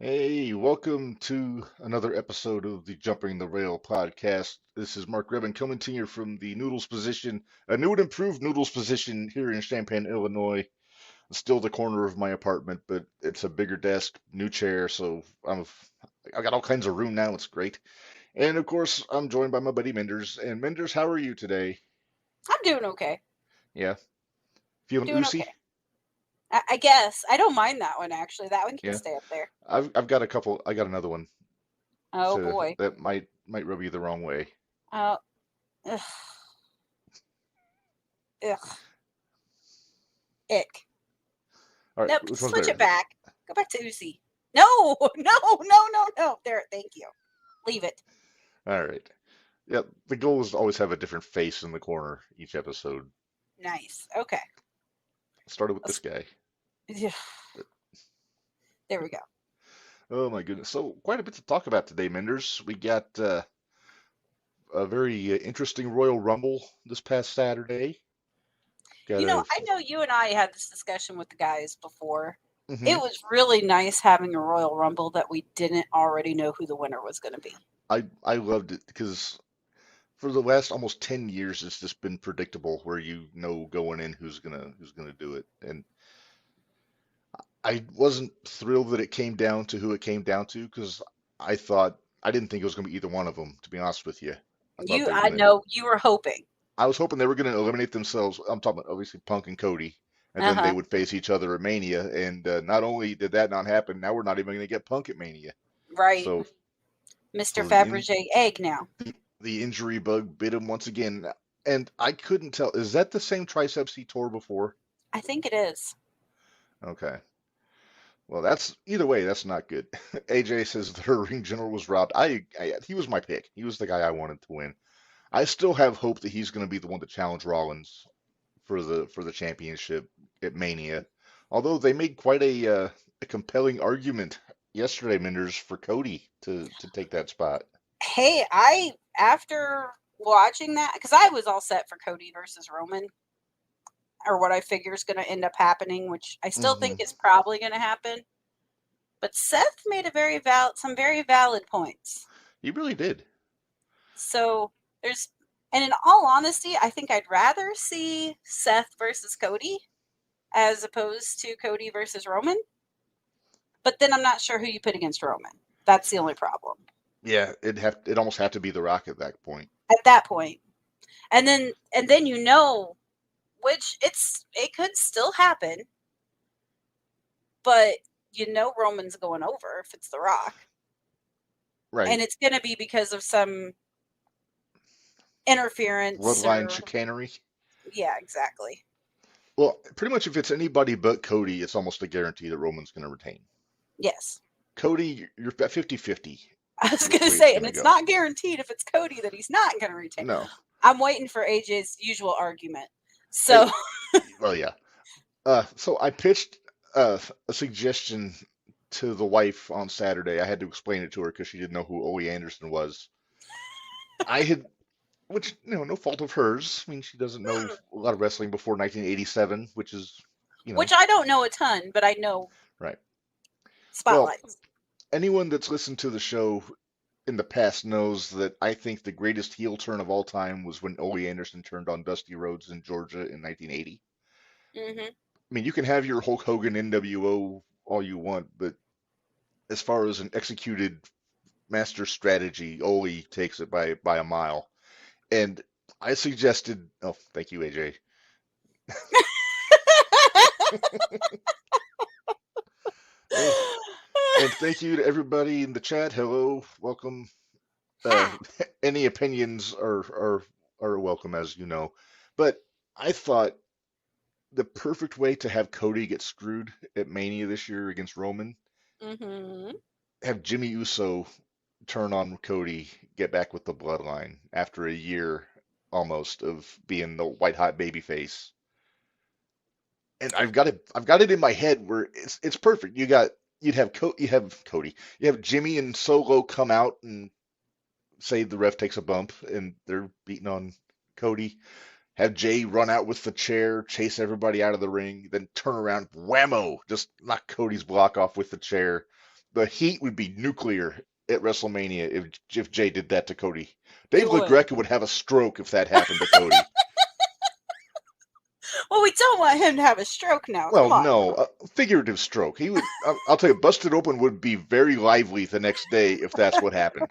Hey, welcome to another episode of the Jumping the Rail podcast. This is Mark Rebin coming to you from the Noodles position, a new and improved Noodles position here in Champaign, Illinois. Still the corner of my apartment, but it's a bigger desk, new chair, so I've got all kinds of room now. It's great. And of course, I'm joined by my buddy Minderz. And Minderz, how are you today? I'm doing okay. Yeah, feeling Doing okay. oozy? I guess. I don't mind that one actually. That one can Yeah, stay up there. I've got a couple. I got another one Oh to boy. that might rub you the wrong way. Uh, ugh, ugh, ick. All right, Nope. which one's Switch better? it back. Go back to Uzi. No, no. There. Thank you. Leave it. All right. Yeah, the goal is to always have a different face in the corner each episode. Nice. Okay. Started with this Let's, guy. yeah, there we go. Oh my goodness. So quite a bit to talk about today, Menders. We got a very interesting Royal Rumble this past Saturday. Got a I know you and I had this discussion with the guys before. It hmm was really nice having a Royal Rumble that we didn't already know who the winner was going to be. I loved it because for the last almost 10 years it's just been predictable where you know going in who's gonna do it. And I wasn't thrilled that it came down to who it came down to because I didn't think it was gonna be either one of them, to be honest with you. I thought they were I gonna know you were hoping. I was hoping they were going to eliminate themselves. I'm talking about obviously Punk and Cody, and Uh then they huh. would face each other at Mania. And not only did that not happen, now we're not even going to get Punk at Mania. Right. So, Mr. so Fabergé egg now. the injury bug bit him once again, and I couldn't tell. Is that the same triceps he tore before? I think it is. Okay. Well, that's either way. That's not good. AJ says the ring general was robbed. He was my pick. He was the guy I wanted to win. I still have hope that he's going to be the one to challenge Rollins for the championship at Mania. Although they made quite a compelling argument yesterday, Minderz, for Cody to take that spot. Hey, after watching that, because I was all set for Cody versus Roman, or what I figure is going to end up happening, which I still hmm think is probably going to happen. But Seth made some very valid points. He really did. So there's, and in all honesty, I think I'd rather see Seth versus Cody as opposed to Cody versus Roman. But then I'm not sure who you put against Roman. That's the only problem Yeah, it almost had to be The Rock at that point. at that point. And then which it could still happen, but Roman's going over if it's The Rock. Right. And it's going to be because of some interference Bloodline or chicanery. yeah, exactly. Well, pretty much if it's anybody but Cody, it's almost a guarantee that Roman's going to retain. Yes. Cody, you're at 50-50 I was going which to way it's say, and going to it's go. not guaranteed if it's Cody that he's not going to retain. No. I'm waiting for AJ's usual argument. It, So, well, yeah. So I pitched a suggestion to the wife on Saturday. I had to explain it to her because she didn't know who Ole Anderson was. I had, which no fault of hers. I mean, she doesn't know a lot of wrestling before 1987, which is, you know, which I don't know a ton, but I know right. Well, spotlights. anyone that's listened to the show in the past knows that I think the greatest heel turn of all time was when Ole Anderson turned on Dusty Rhodes in Georgia in 1980. Hmm. I mean, you can have your Hulk Hogan NWO all you want, but as far as an executed master strategy, Ole takes it by a mile. And I suggested, oh, thank you, AJ. And, and thank you to everybody in the chat. Hello, welcome. Uh, Ha! any opinions are welcome, as you know. But I thought the perfect way to have Cody get screwed at Mania this year against Roman, Hmm. have Jimmy Uso turn on Cody, get back with the bloodline after a year almost of being the white hot baby face. And I've got it in my head where it's perfect. You have Cody, you have Jimmy and Solo come out and say the ref takes a bump and they're beating on Cody. Have Jay run out with the chair, chase everybody out of the ring, then turn around, whammo, just knock Cody's block off with the chair. the heat would be nuclear at WrestleMania if Jay did that to Cody. Dave It would. LaGreca would have a stroke if that happened to Cody. Well, we don't want him to have a stroke now. Well, Come on. no, a figurative stroke. He would. I'll tell you, Busted Open would be very lively the next day if that's what happened.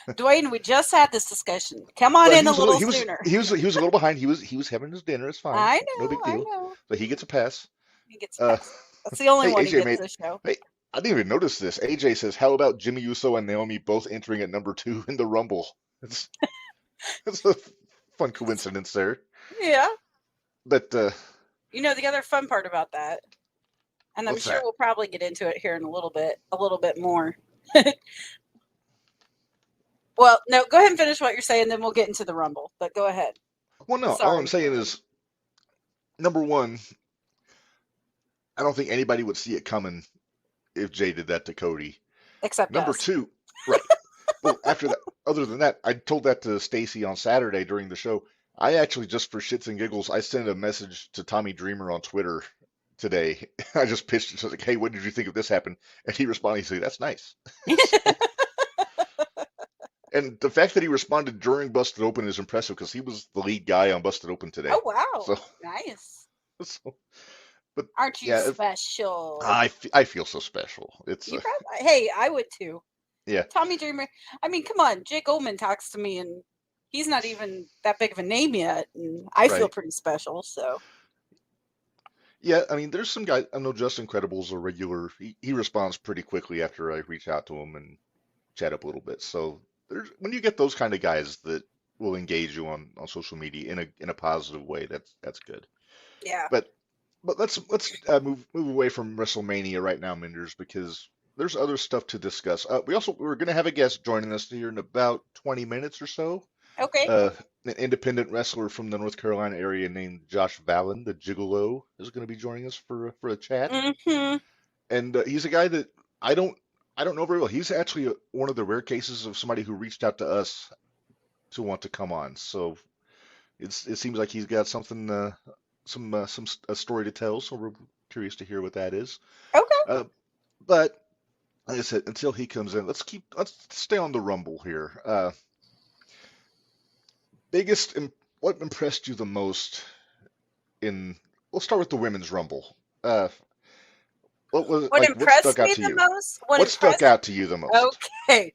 Dwayne, we just had this discussion. Come on Well, in a little sooner. He was a little behind. He was having his dinner. It's fine. I No know, big I deal. know. So he gets a pass. He gets Uh, past. That's the only hey, one he AJ gets made. this show. Hey, I didn't even notice this. AJ says, "How about Jimmy Uso and Naomi both entering at number 2 in the Rumble?" It's a fun coincidence there. Yeah. But You know the other fun part about that, and I'm what's sure that? we'll probably get into it here in a little bit more. Well, no, go ahead and finish what you're saying, then we'll get into the Rumble. But go ahead. Well, no. All I'm Sorry. saying is, number one, I don't think anybody would see it coming if Jay did that to Cody. Except Number us. 2, right. Well, after that, other than that, I told that to Stacy on Saturday during the show. I actually, just for shits and giggles, I sent a message to Tommy Dreamer on Twitter today. I just pitched it. So I was like, "Hey, what did you think of this happen?" And he responded, he said, "That's nice." And the fact that he responded during Busted Open is impressive because he was the lead guy on Busted Open today. Oh, wow. So, Nice. but Aren't you yeah, special? I feel so special. It's You probably, hey, I would too. yeah, Tommy Dreamer. I mean, come on. Jake Goldman talks to me, and he's not even that big of a name yet, and I feel right. pretty special. So Yeah, I mean, there's some guys. I know Justin Credible's a regular. He responds pretty quickly after I reach out to him and chat up a little bit. So there's when you get those kind of guys that will engage you on social media in a positive way, that's good. yeah. But let's move away from WrestleMania right now, Minderz, because there's other stuff to discuss. We're going to have a guest joining us here in about 20 minutes or so. Okay. An independent wrestler from the North Carolina area named Josh Valen, the Gigolo, is going to be joining us for a chat. Mm-hmm. And he's a guy that I don't know very well. He's actually one of the rare cases of somebody who reached out to us to want to come on. So it seems like he's got something a story to tell. So we're curious to hear what that is. Okay. But like I said, until he comes in, let's stay on the Rumble here. What impressed you the most in? We'll start with the Women's Rumble. What Impressed stuck out me to the you? most? What stuck out to you the most? Okay.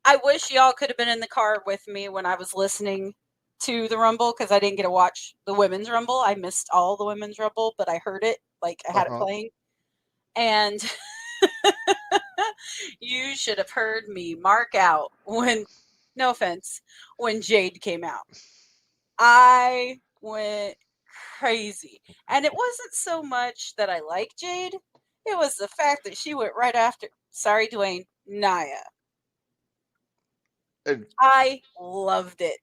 I wish y'all could have been in the car with me when I was listening to the Rumble because I didn't get to watch the Women's Rumble. I missed all the Women's Rumble, but I heard it. Like, I had it playing. And you should have heard me mark out when, no offense, when Jade came out. I went crazy. And it wasn't so much that I like Jade. It was the fact that she went right after, sorry, Dwayne, Nia. And I loved it.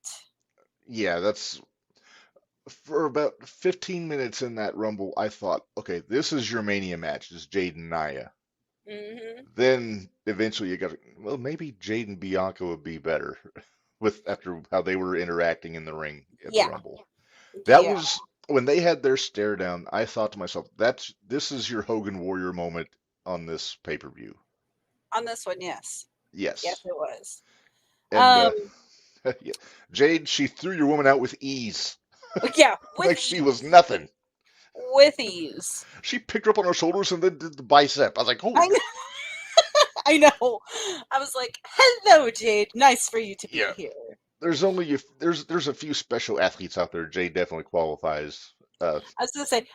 yeah, that's for about 15 minutes in that Rumble. I thought, okay, this is your Mania match, is Jade and Nia. Mm-hmm. Then eventually you got, well, maybe Jade and Bianca would be better with after how they were interacting in the ring at the Rumble. That was when they had their stare down. I thought to myself, this is your Hogan Warrior moment on this pay-per-view. On this one, yes. Yes. Yes, it was. And yeah. Jade, she threw your woman out with ease. Yeah, like she was nothing. With ease. She picked her up on her shoulders and then did the bicep. I was like, oh. I know. I was like, hello, Jade. Nice for you to be here. There's only there's a few special athletes out there. Jade definitely qualifies. I was gonna say,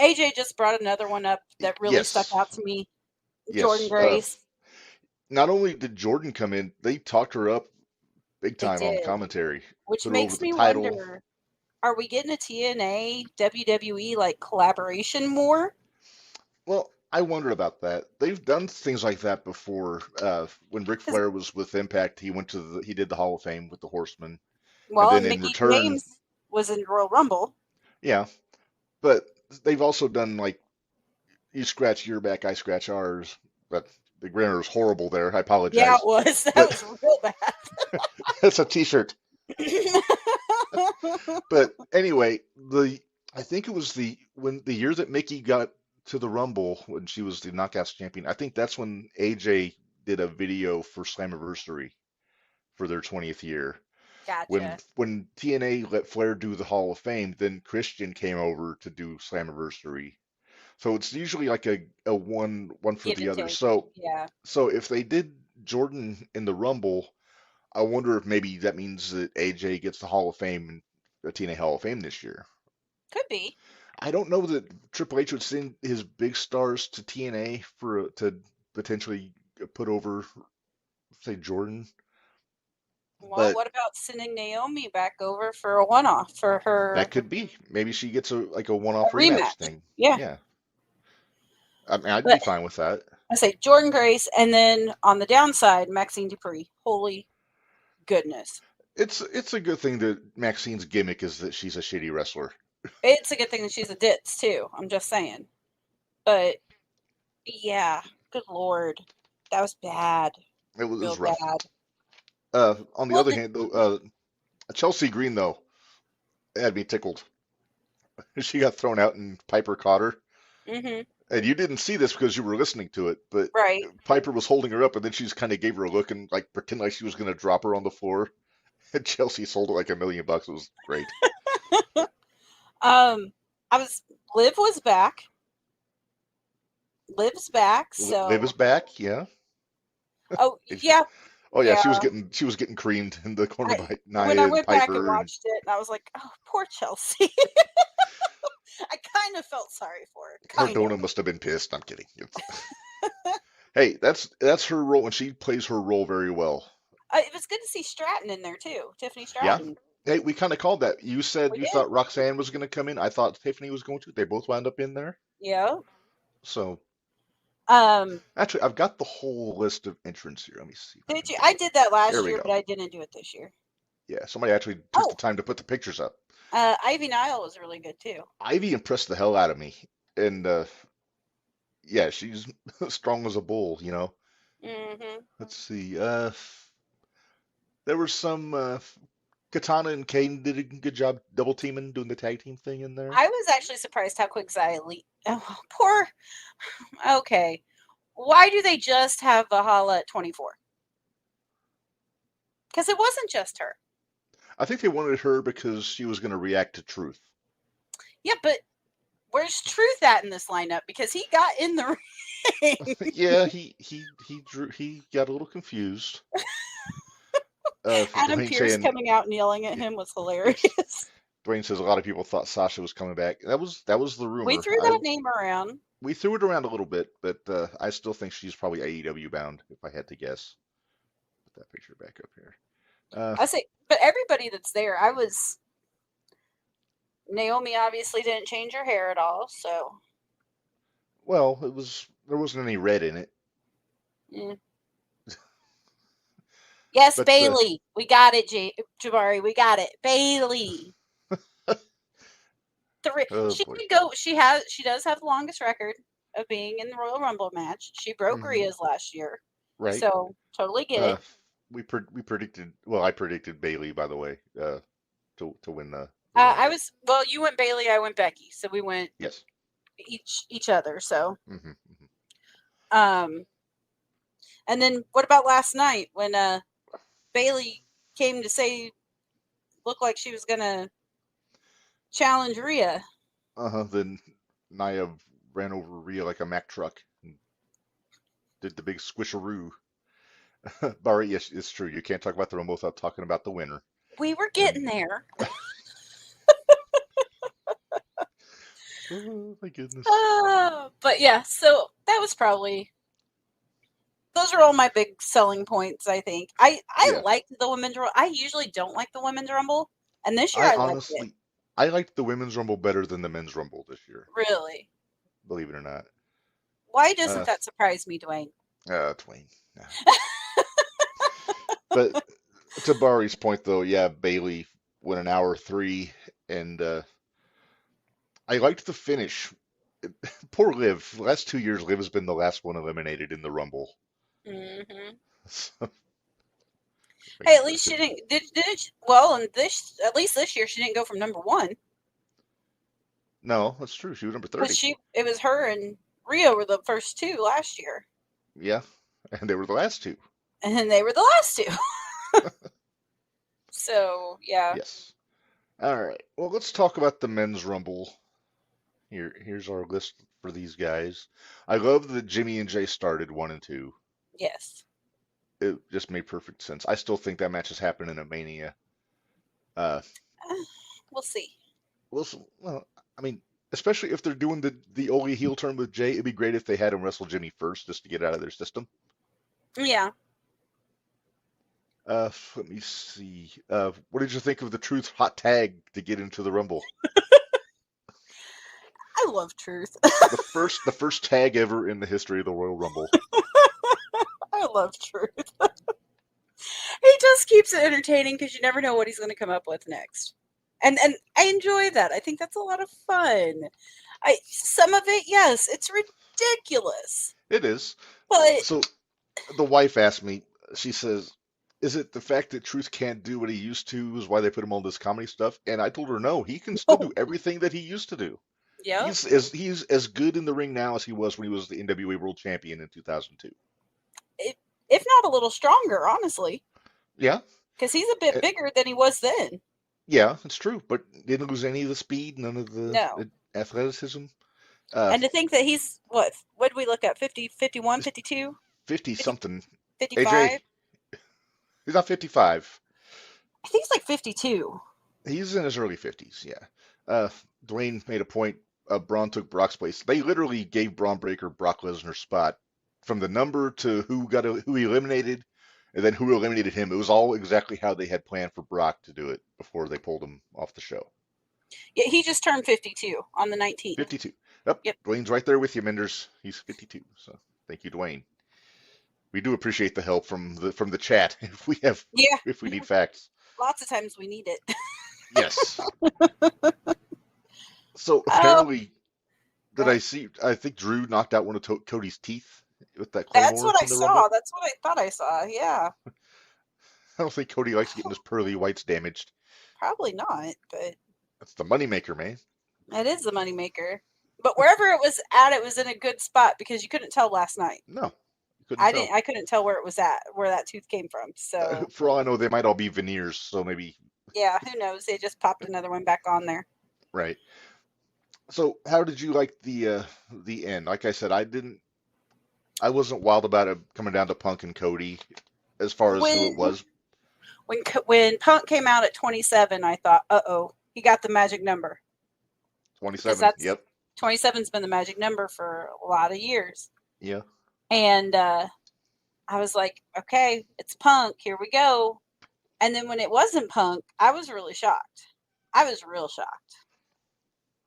AJ just brought another one up that really stuck out to me. Yes. Jordan Grace. Not only did Jordan come in, they talked her up big time on commentary, which makes me wonder: are we getting a TNA WWE like collaboration more? Well, I wonder about that. They've done things like that before. When Ric Flair was with Impact, he did the Hall of Fame with the Horsemen. Well, and then Mickey James was in Royal Rumble. Yeah, but they've also done like you scratch your back, I scratch ours. But the grinner was horrible there. I apologize. Yeah, it was. That was real bad. That's a T-shirt. But anyway, I think it was the year that Mickey got to the Rumble when she was the Knockouts champion. I think that's when AJ did a video for Slammiversary for their 20th year. When Gotcha. TNA let Flair do the Hall of Fame, then Christian came over to do Slammiversary. So it's usually like a one for Give the and other. take. So Yeah. so if they did Jordan in the Rumble, I wonder if maybe that means that AJ gets the Hall of Fame and the TNA Hall of Fame this year. Could be. I don't know that Triple H would send his big stars to TNA for to potentially put over, say, Jordan, Well, but what about sending Naomi back over for a one-off for that her could be. Maybe she gets a like a a one-off rematch rematch? thing. Yeah. Yeah, I mean, I'd be But fine with that. I say Jordan Grace, and then on the downside, Maxine Dupree. Holy goodness. It's a good thing that Maxine's gimmick is that she's a shitty wrestler. It's a good thing that she's a ditz, too. I'm just saying. But yeah, good Lord. That was bad. It was Real rough. bad. On the Well, other hand, though, Chelsea Green though had me tickled. She got thrown out and Piper caught her. mm-hmm. And you didn't see this because you were listening to it, but Right. Piper was holding her up, and then she just kind of gave her a look and like pretend like she was going to drop her on the floor. And Chelsea sold it like $1 million. It was great. Um, I was Liv was back. Liv's back, Liv so is back, yeah. oh If yeah, Oh yeah, yeah. she was getting creamed in the corner I by when I Nia and went back and Piper, and watched it, and I was like, oh, poor Chelsea. I kind of felt sorry for her, kind of. Cardona must have been pissed. I'm kidding. Hey, that's her role, and she plays her role very well. It was good to see Stratton in there too, Tiffany Yeah. Stratton. Hey, we kind of called that. You said We you did, thought Roxanne was going to come in. I thought Tiffany was going to. They both wound up in there. yeah. So Um, actually, I've got the whole list of entrants here. Let me see if I did can you? pull I it. did that There last we year, but go. I didn't do it this year. Yeah, somebody actually took the Oh, time to put the pictures up. Ivy Nile was really good too. Ivy impressed the hell out of me, and yeah, she's strong as a bull. Hmm. Let's see. There was some Katana and Kane did a good job double teaming, doing the tag team thing in there. I was actually surprised how quick Xia. Oh, poor. Okay, why do they just have Valhalla at 24? Because it wasn't just her. I think they wanted her because she was going to react to Truth. Yeah, but where's Truth at in this lineup? Because he got in the ring. Yeah, he got a little confused. Adam Dwayne Pierce saying, coming out and yelling at him was yes, hilarious. Dwayne says a lot of people thought Sasha was coming back. That was the We rumor. threw I that name around. We threw it around a little bit, but I still think she's probably AEW bound if I had to guess. Put that picture back up here. Uh, I say, but everybody that's there, I was. Naomi obviously didn't change her hair at all, so. well, there wasn't any red in it, Mm. Yes, but Bailey. We got it, Jabari. We got it. Bailey. oh She boy, did go. She does have the longest record of being in the Royal Rumble match. She broke hmm Rhea's last year, right. so totally get Uh, it. we predicted. Well, I predicted Bailey, by the way, to win the I Rumble. was well. You went Bailey. I went Becky. So we went Yes. each other. So Hmm. um, and then what about last night when Bailey came to say looked like she was gonna challenge Rhea? Then Nia ran over Rhea like a Mack truck and did the big squisharoo. Barry, yes, it's true. You can't talk about the Rumble without talking about the winner. We were And getting there. oh my goodness. But yeah, so that was probably those are all my big selling points. I think I Yeah, liked the women's. I usually don't like the women's rumble, and this year I I liked it. honestly I liked the women's Rumble better than the men's Rumble this year, Really, believe it or not. why doesn't Uh, that surprise me, Dwayne? Twain. No. But to Barry's point, though, yeah, Bailey went an hour three, and I liked the finish. Poor Liv. The last 2 years, Liv has been the last one eliminated in the Rumble. Hmm. So, Hey, at least she didn't. Did it? Well, and this at least this year she didn't go from number one. No, that's true. She was number Because 30. it was her and Rhea were the first two last year, Yeah, and they were the last two. and then they were the last two. So yeah, Yes. All right. Well, let's talk about the men's rumble. Here's our list for these guys. I love that Jimmy and Jay started 1 and 2. yes, It just made perfect sense. I still think that match has happened in a Mania. Uh, we'll see. well, I mean, especially if they're doing the only heel turn with Jay, it'd be great if they had him wrestle Jimmy first just to get out of their system. Yeah, Let me see. What did you think of the Truth hot tag to get into the Rumble? I love Truth. The first tag ever in the history of the Royal Rumble. I love Truth. He just keeps it entertaining because you never know what he's going to come up with next. And I enjoy that. I think that's a lot of fun. Some of it, yes, it's ridiculous, It is. but So the wife asked me, she says, is it the fact that Truth can't do what he used to is why they put him on this comedy stuff? And I told her no, he can still do oh, everything that he used to do. yeah, He's as good in the ring now as he was when he was the NWA World Champion in 2002. if not a little stronger, honestly, Yeah, because he's a bit uh, bigger than he was then. yeah, it's true, but didn't lose any of the speed, none of the No. athleticism. Uh, And to think that he's, what did we look at, 50, 51, 52, 50 50, something. AJ, 55? he's not 55. I think he's like 52. He's in his early 50s, yeah. Uh, Dwayne made a point. Braun took Brock's place. They literally gave Braun Breaker Brock Lesnar's spot from the number to who he eliminated, and then who eliminated him. It was all exactly how they had planned for Brock to do it before they pulled him off the show. Yeah, he just turned 52 on the 19th. 52. Yep, Yep. Dwayne's right there with you, Minderz. He's 52. So thank you, Dwayne. We do appreciate the help from the chat Yeah, if we need facts. lots of times we need it. Yes. So Oh, apparently, go did I ahead. see? I think Drew knocked out one of Cody's teeth with that That's claymore what I in the saw. Rumble. That's what I thought I saw. Yeah, I don't think Cody likes getting his pearly whites damaged. probably not, but That's the moneymaker, man. it is the moneymaker. But wherever it was at, it was in a good spot because you couldn't tell last night. No, you couldn't tell. I couldn't tell where it was at, where that tooth came from. So For all I know, they might all be veneers, so maybe yeah, who knows? They just popped another one back on there. right. So, how did you like the end? Like I said, I wasn't wild about it coming down to Punk and Cody as far as who it When was. when Punk came out at 27, I thought, he got the magic number because 27. that's Yep. 27's been the magic number for a lot of years. Yeah. And I was like, okay, it's Punk. Here we go. And then when it wasn't Punk, I was really shocked. I was real shocked,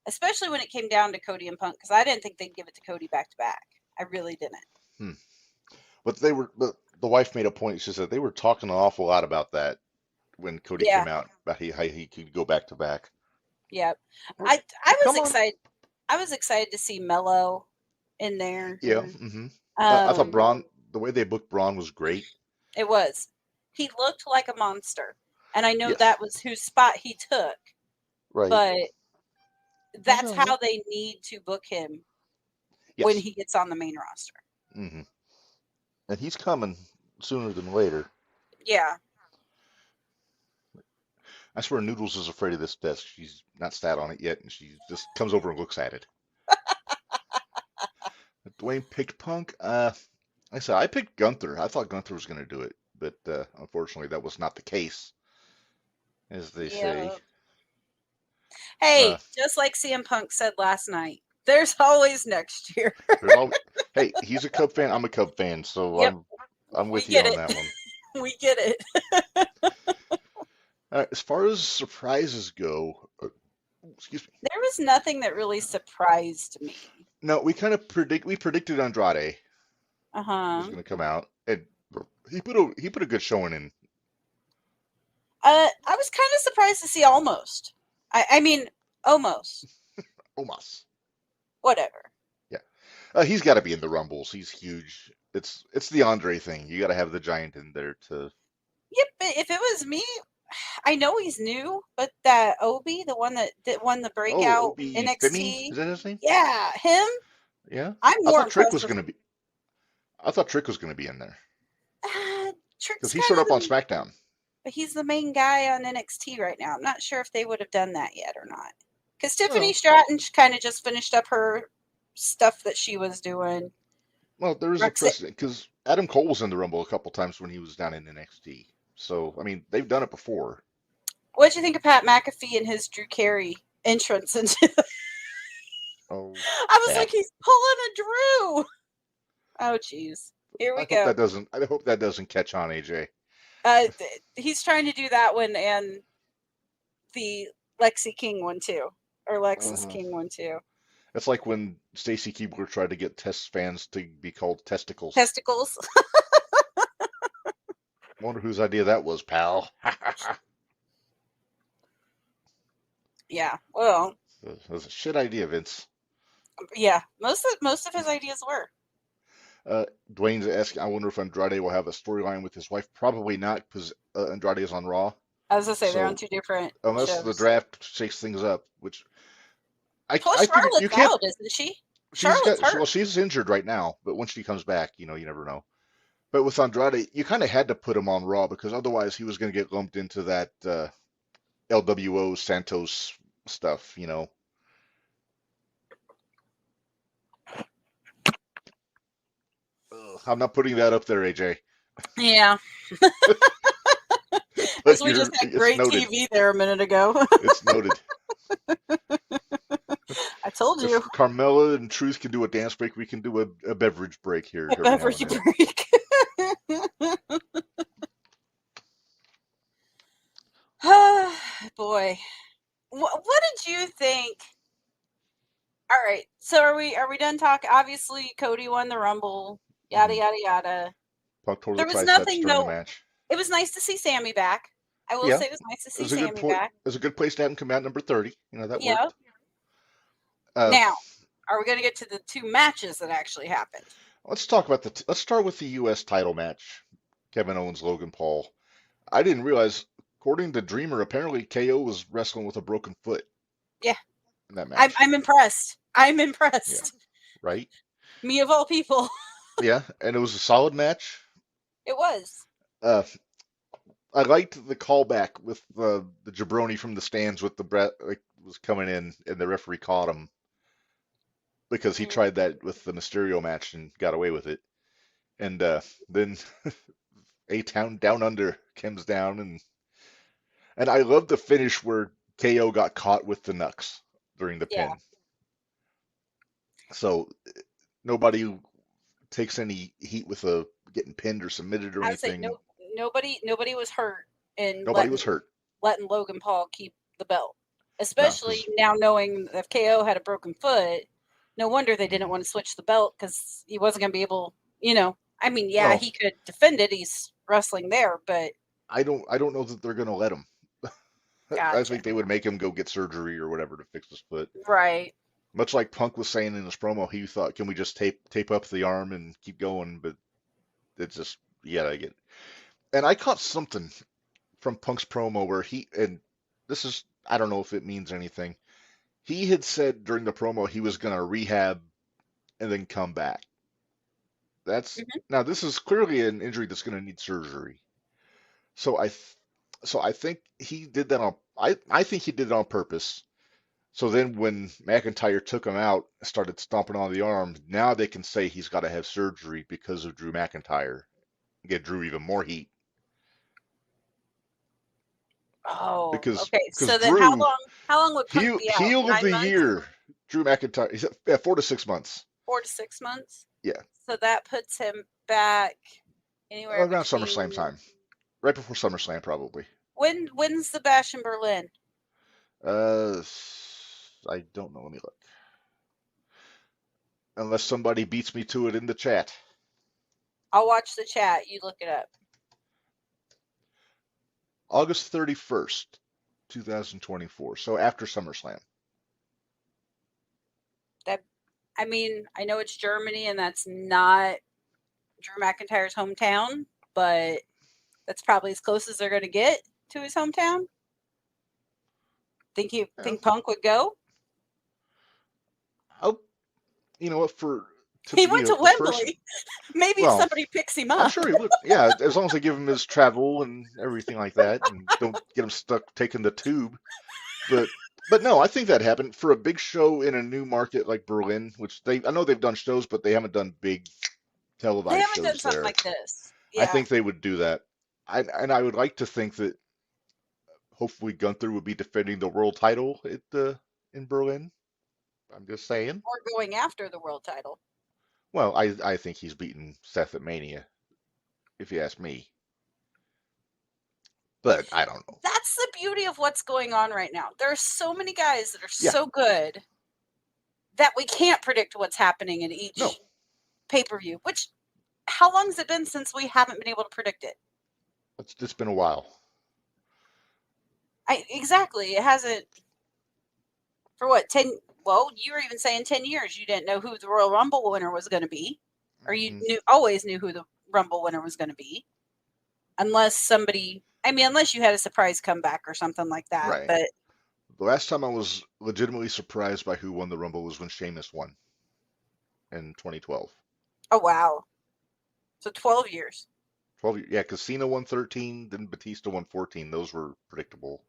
especially when it came down to Cody and Punk because I didn't think they'd give it to Cody back to back. I really didn't. Hmm. But the wife made a point. She said they were talking an awful lot about that when Cody Yeah, came out about how he could go back to back. yeah. Well, I was come on. excited. I was excited to see Mello in there. Yeah. Hmm. I thought Um, the way they booked Braun was great. it was. He looked like a monster, and I know Yes. that was whose spot he took, Right. but I that's know. how they need to book him when Yes. he gets on the main roster. Hmm. And he's coming sooner than later. Yeah. I swear Noodles is afraid of this desk. She's not sat on it yet, and she just comes over and looks at it. Dwayne picked Punk. Like I said, I picked Gunther. I thought Gunther was going to do it, but unfortunately, that was not the case, as they say. Yeah. Uh, Hey, just like CM Punk said last night, there's always next year. there's all. Hey, he's a Cub fan. I'm a Cub fan, so Yep, I'm we with you get on it. that one. We get it. As far as surprises go, excuse me. There was nothing that really surprised me. No, we predicted Andrade Uh was huh. going to come out, and he put a good showing in. I was kind of surprised to see almost. I mean, almost. Omas. Whatever. Yeah, he's got to be in the Rumbles. He's huge. It's the Andre thing. You got to have the giant in there to. Yep. But if it was me, I know he's new, but that Obi, the one that won the Oh, breakout Obi Femi, NXT, is that his name? yeah, him. Yeah. I'm I more thought Trick impressed was with. gonna be. I thought Trick was gonna be in there because Trick's he kind showed of up on the, SmackDown. but he's the main guy on NXT right now. I'm not sure if they would have done that yet or not. Because Tiffany Well, Stratton kind of just finished up her stuff that she was doing. well, there is a Roxanne, precedent because Adam Cole was in the Rumble a couple times when he was down in NXT. So I mean, they've done it before. what'd you think of Pat McAfee and his Drew Carey entrance into? Oh, I was like, Pat. he's pulling a Drew. Oh, jeez. Here we I hope go. that doesn't. I hope that doesn't catch on, AJ. He's trying to do that one and the Lexi King one too, or Lexus Uh-huh. King one too. It's like when Stacy Keibler tried to get test fans to be called testicles. Testicles. Wonder whose idea that was, pal. Yeah. Well, That was a shit idea, Vince. yeah. Most of his ideas were. Dwayne's asking, I wonder if Andrade will have a storyline with his wife. Probably not, because Andrade is on Raw. I was gonna say they're on So two different unless the shows. draft shakes things up, which Plus, I think you Charlotte's can't. out, isn't she? Charlotte's Well, hurt. she's injured right now, but when she comes back, you never know. But with Andrade, you kind of had to put him on Raw because otherwise he was going to get lumped into that LWO Santos stuff. Ugh, I'm not putting that up there, AJ. Yeah. As But we just had it's great noted. TV there a minute ago. It's noted. I told If you. Carmella and Truth can do a dance break, we can do a beverage break here A every now and beverage then. break. Boy. What did you think? All right. So are we done talking? Obviously Cody won the Rumble. Yada Hmm. yada yada. Punk tore the There was triceps nothing during the no match. it was nice to see Sammy back. I will Yeah, say it was nice to it see was a good Sammy point. back. It was a good place to have him come out number 30. That Yeah. worked. Uh, Now, are we going to get to the two matches that actually happened? let's talk about let's start with the U.S. title match. Kevin Owens, Logan Paul. I didn't realize, according to Dreamer, apparently KO was wrestling with a broken foot Yeah. in that I'm, match. I'm impressed. I'm Yeah, impressed. right? Me of all people. Yeah, and it was a solid match. It was. Uh, I liked the callback with the jabroni from the stands with the breath like was coming in, and the referee caught him because he Mm, tried that with the Mysterio match and got away with it. And then A Town Down Under comes down, and I love the finish where KO got caught with the knucks during the yeah. pin. So nobody takes any heat with a getting pinned or submitted or I would say anything. nobody was hurt in Nobody was hurt. letting Logan Paul keep the belt. No, Especially because now knowing that KO had a broken foot. No wonder they didn't want to switch the belt because he wasn't going to be able, I mean, yeah, well, he could defend it. He's wrestling there, but I don't know that they're going to let him. I gotcha. think they would make him go get surgery or whatever to fix his foot. Right. Much like Punk was saying in his promo, he thought, can we just tape up the arm and keep going? But it's just, yeah, I get it. And I caught something from Punk's promo where and this is, I don't know if it means anything. He had said during the promo he was going to rehab and then come back. Mhm. Now this is clearly an injury that's going to need surgery. So I think he did that I think he did it on purpose. So then when McIntyre took him out, started stomping on the arm, now they can say he's got to have surgery because of Drew McIntyre. Get Drew even more heat Oh, because okay. So then Drew how long would Punk be out? heel of 9 the months? year, Drew McIntyre. He's at 4 to 6 months. 4 to 6 months? Yeah, So that puts him back anywhere around SummerSlam between time, right before SummerSlam probably. when's the Bash in Berlin? Uh, I don't know. Let me look. Unless somebody beats me to it in the chat. I'll watch the chat. You look it up. August 31st, 2024. So after SummerSlam. That I mean, I know it's Germany and that's not Drew McIntyre's hometown, but that's probably as close as they're going to get. to his hometown? Think Yeah. Punk would go? You know what? To He be went to the first. Wembley. Maybe if Well, somebody picks him I'm up. sure he would. Yeah, as long as they give him his travel and everything like that, and don't get him stuck taking the tube. But no, I think that happened for a big show in a new market like Berlin, which I know they've done shows, but they haven't done big They televised haven't done shows something there. like this. I Yeah. think they would do that. I would like to think that hopefully Gunther would be defending the world title in Berlin. I'm just saying. Or going after the world title. Well, I think he's beaten Seth at Mania, if you ask me. But I don't know. That's the beauty of what's going on right now. There are so many guys that are Yeah, so good that we can't predict what's happening in no, each pay-per-view. Which, how long has it been since we haven't been able to predict it? it's been a while. Exactly. It hasn't. For what, 10? Well, you were even saying 10 years. You didn't know who the Royal Rumble winner was going to be. Or you always knew who the Rumble winner was going to be. Unless you had a surprise comeback or something like that. Right. But The last time I was legitimately surprised by who won the Rumble was when Sheamus won in 2012. oh, wow. So 12 years. 12, yeah, because Cena won 13, then Batista won 14. Those were predictable.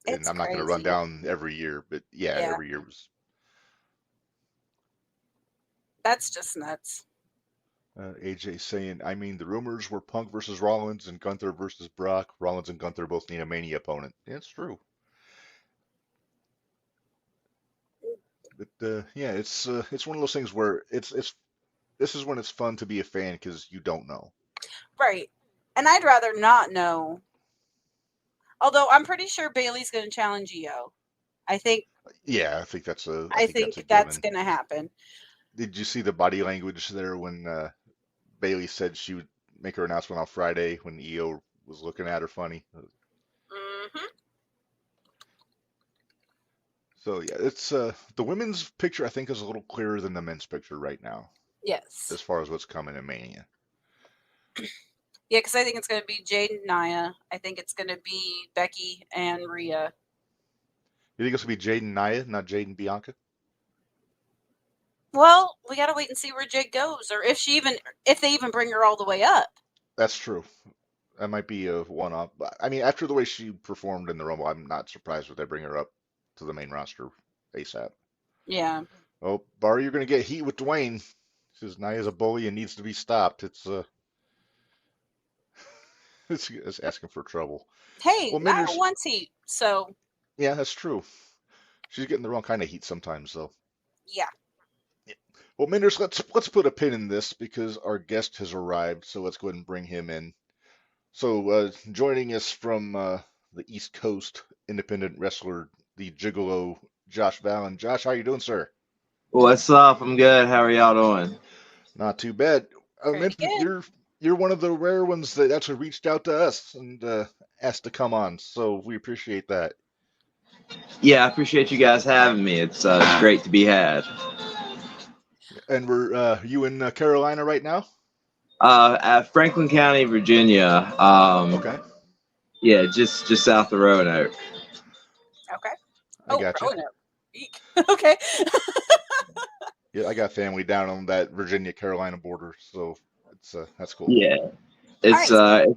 And It's I'm not going to run crazy. down every year, but yeah, every year was. That's just nuts. AJ saying, I mean, the rumors were Punk versus Rollins and Gunther versus Brock. Rollins and Gunther both need a Mania opponent. Yeah, it's true. But yeah, it's one of those things where this is when it's fun to be a fan because you don't know. Right. And I'd rather not know. Although I'm pretty sure Bailey's going to challenge Io. I think. Yeah, I think that's a. I think that's going to happen. Did you see the body language there when Bailey said she would make her announcement on Friday when Io was looking at her funny? Mm-hmm. So yeah, it's the women's picture I think is a little clearer than the men's picture right now. Yes. As far as what's coming in Mania. Yeah, because I think it's going to be Jade and Nia. I think it's going to be Becky and Rhea. You think it's going to be Jade and Nia, not Jade and Bianca? Well, we got to wait and see where Jade goes, or if they even bring her all the way up. That's true. That might be a one-off. I mean, after the way she performed in the Rumble, I'm not surprised if they bring her up to the main roster ASAP. Yeah. Oh, Barry, you're going to get heat with Dwayne. Says Nia's a bully and needs to be stopped. It's asking for trouble. Hey, well, Nia wants heat, so. Yeah, that's true. She's getting the wrong kind of heat sometimes, though. Yeah. Well, Minderz, let's put a pin in this because our guest has arrived. So let's go ahead and bring him in. So joining us from the East Coast, independent wrestler, the Gigolo, Josh Valen. Josh, how you doing, sir? What's up? I'm good. How are y'all doing? Not too bad. Pretty good. You're one of the rare ones that actually reached out to us and asked to come on. So we appreciate that. Yeah, I appreciate you guys having me. It's great to be had. And we're you in Carolina right now? At Franklin County, Virginia. Okay. Yeah, just south of Roanoke. Okay. I got you. Roanoke. Okay. Yeah, I got family down on that Virginia-Carolina border, so that's cool. Yeah, it's Go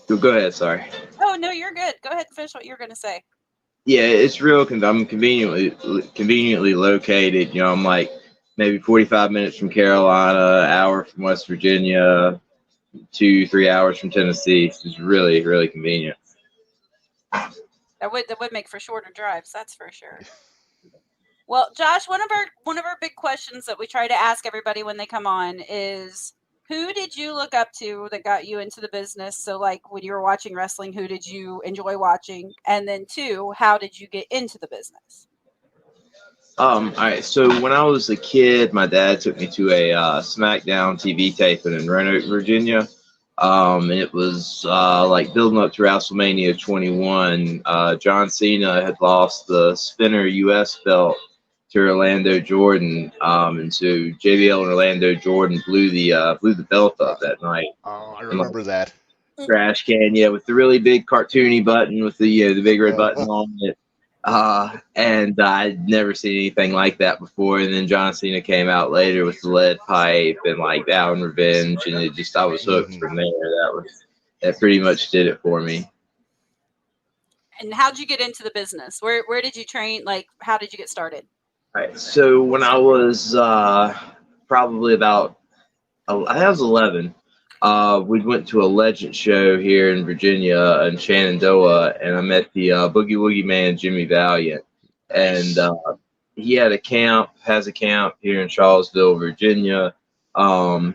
ahead. Sorry. Oh no, you're good. Go ahead and finish what you're going to say. Yeah, it's real. I'm conveniently located. You know, I'm like maybe 45 minutes from Carolina, an hour from West Virginia, 2-3 hours from Tennessee. It's really, really convenient. That would make for shorter drives, that's for sure. Well, Josh, one of our big questions that we try to ask everybody when they come on is, who did you look up to that got you into the business? So, like, when you were watching wrestling, who did you enjoy watching? And then, 2, how did you get into the business? All right. So when I was a kid, my dad took me to a SmackDown TV taping in Roanoke, Virginia. And it was like building up to WrestleMania 21. John Cena had lost the Spinner US belt to Orlando Jordan, and so JBL and Orlando Jordan blew the belt up that night. Oh, I remember that. Trash can, yeah, with the really big cartoony button with the big red button on it. And I'd never seen anything like that before. And then John Cena came out later with the lead pipe and like Vow and Revenge, and I was hooked from there. That pretty much did it for me. And how'd you get into the business? Where did you train? Like, how did you get started? All right, so when I was probably about, I was 11. We went to a Legend show here in Virginia in Shenandoah, and I met the Boogie Woogie Man, Jimmy Valiant, and he has a camp here in Charlottesville, Virginia. So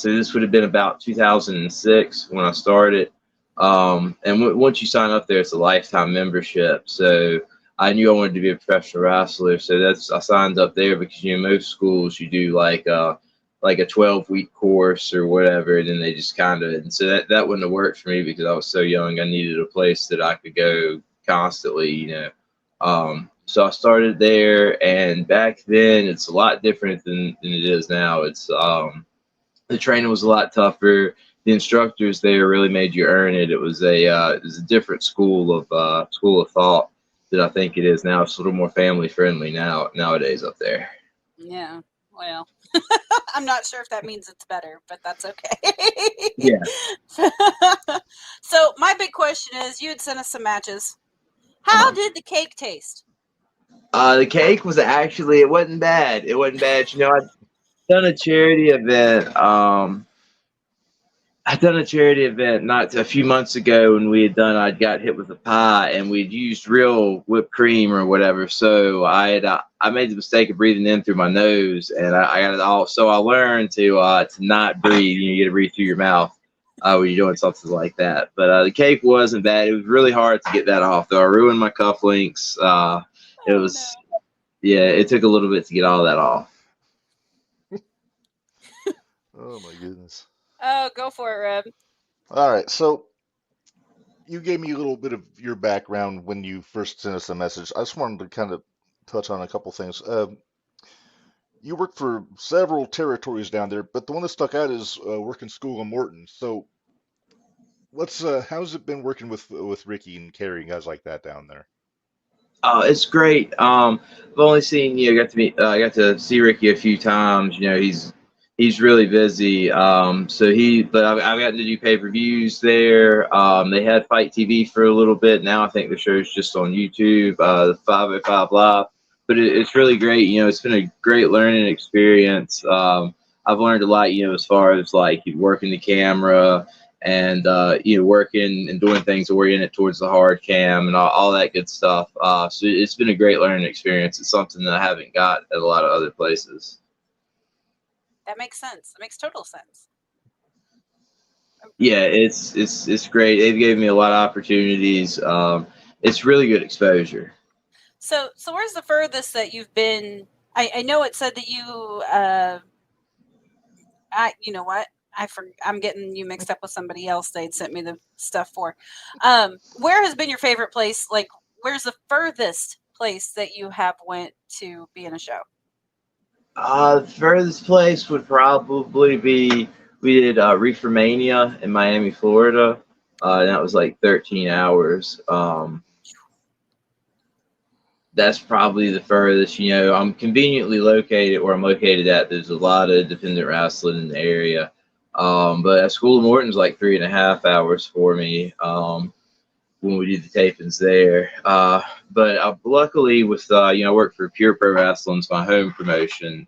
this would have been about 2006 when I started. And once you sign up there, it's a lifetime membership. So I knew I wanted to be a professional wrestler, so I signed up there because most schools you do like a 12-week course or whatever, and then they just and so that wouldn't have worked for me because I was so young. I needed a place that I could go constantly, So I started there, and back then it's a lot different than it is now. It's the training was a lot tougher. The instructors there really made you earn it. It was a different school of thought that I think it is now. It's a little more family friendly nowadays up there. Yeah, well, I'm not sure if that means it's better, but that's okay. Yeah. So my big question is, you had sent us some matches. How did the cake taste? The cake was it wasn't bad. It wasn't bad. I'd done a charity event. I'd done a charity event not a few months ago, and I'd got hit with a pie, and we'd used real whipped cream or whatever. So I made the mistake of breathing in through my nose, and I got it all. So I learned to not breathe. You got to breathe through your mouth when you're doing something like that. But the cake wasn't bad. It was really hard to get that off, though. I ruined my cufflinks. It took a little bit to get all that off. Oh my goodness. Oh, go for it, Reb. All right, so you gave me a little bit of your background when you first sent us a message. I just wanted to kind of touch on a couple things. You worked for several territories down there, but the one that stuck out is working School of Morton. So, how's it been working with Ricky and Carrie and guys like that down there? It's great. I've only seen I got to see Ricky a few times. He's really busy. But I've gotten to do pay-per-views there. They had Fight TV for a little bit. Now I think the show's just on YouTube, the 505 Live. But it's really great. It's been a great learning experience. I've learned a lot, as far as like working the camera and working and doing things oriented towards the hard cam and all that good stuff. So it's been a great learning experience. It's something that I haven't got at a lot of other places. That makes sense. It makes total sense. Yeah, it's great. They've given me a lot of opportunities. It's really good exposure. So where's the furthest that you've been? I know it said that you you know what? I'm getting you mixed up with somebody else. They'd sent me the stuff for. Where has been your favorite place? Like, where's the furthest place that you have went to be in a show? The furthest place would probably be, we did Reefermania in Miami, Florida. And that was like 13 hours. That's probably the furthest. I'm conveniently located where I'm located at. There's a lot of independent wrestling in the area. But at School of Morton's like 3.5 hours for me when we did the tapings there. But luckily with, I work for Pure Pro Wrestling, it's my home promotion.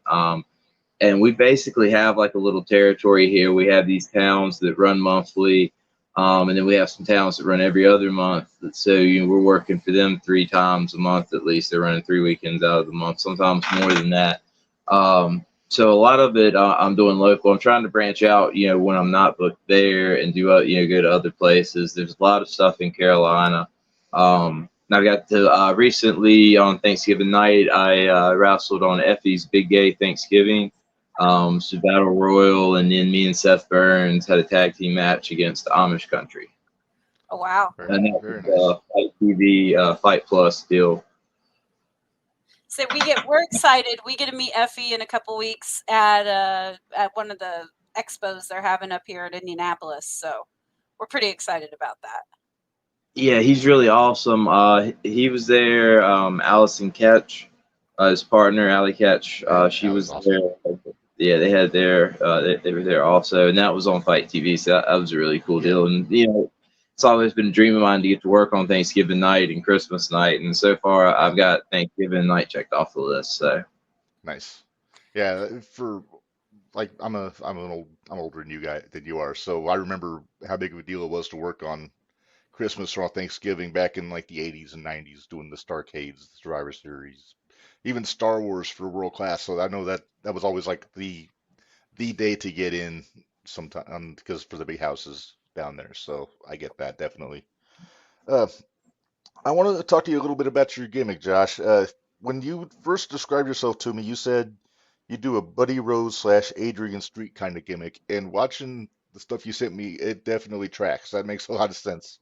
And we basically have like a little territory here. We have these towns that run monthly. And then we have some towns that run every other month. So we're working for them 3 times a month at least. They're running 3 weekends out of the month, sometimes more than that. So a lot of it I'm doing local. I'm trying to branch out, when I'm not booked there and do, go to other places. There's a lot of stuff in Carolina. I got to recently on Thanksgiving night, I wrestled on Effie's Big Gay Thanksgiving. So Battle Royal, and then me and Seth Burns had a tag team match against the Amish Country. Oh wow! And that was Fight TV, Fight Plus deal. So we're excited. We get to meet Effie in a couple weeks at one of the expos they're having up here in Indianapolis. So we're pretty excited about that. Yeah, he's really awesome. He was there. Allison Ketch, his partner, Allie Ketch. She That was awesome. there. Yeah, they had their. They were there also, and that was on Fight TV. So that was a really cool deal. And it's always been a dream of mine to get to work on Thanksgiving night and Christmas night. And so far, I've got Thanksgiving night checked off the list. So Nice. Yeah, for like I'm older than you are, so I remember how big of a deal it was to work on Christmas or Thanksgiving back in like the 80s and 90s, doing the Starcades, the Survivor Series, even Star Wars for World Class. So I know that was always like the day to get in sometime because for the big houses down there. So I get that definitely. Uh, I wanted to talk to you a little bit about your gimmick, Josh. When you first described yourself to me, you said you do a Buddy Rose slash Adrian Street kind of gimmick, and watching the stuff you sent me, it definitely tracks. That makes a lot of sense.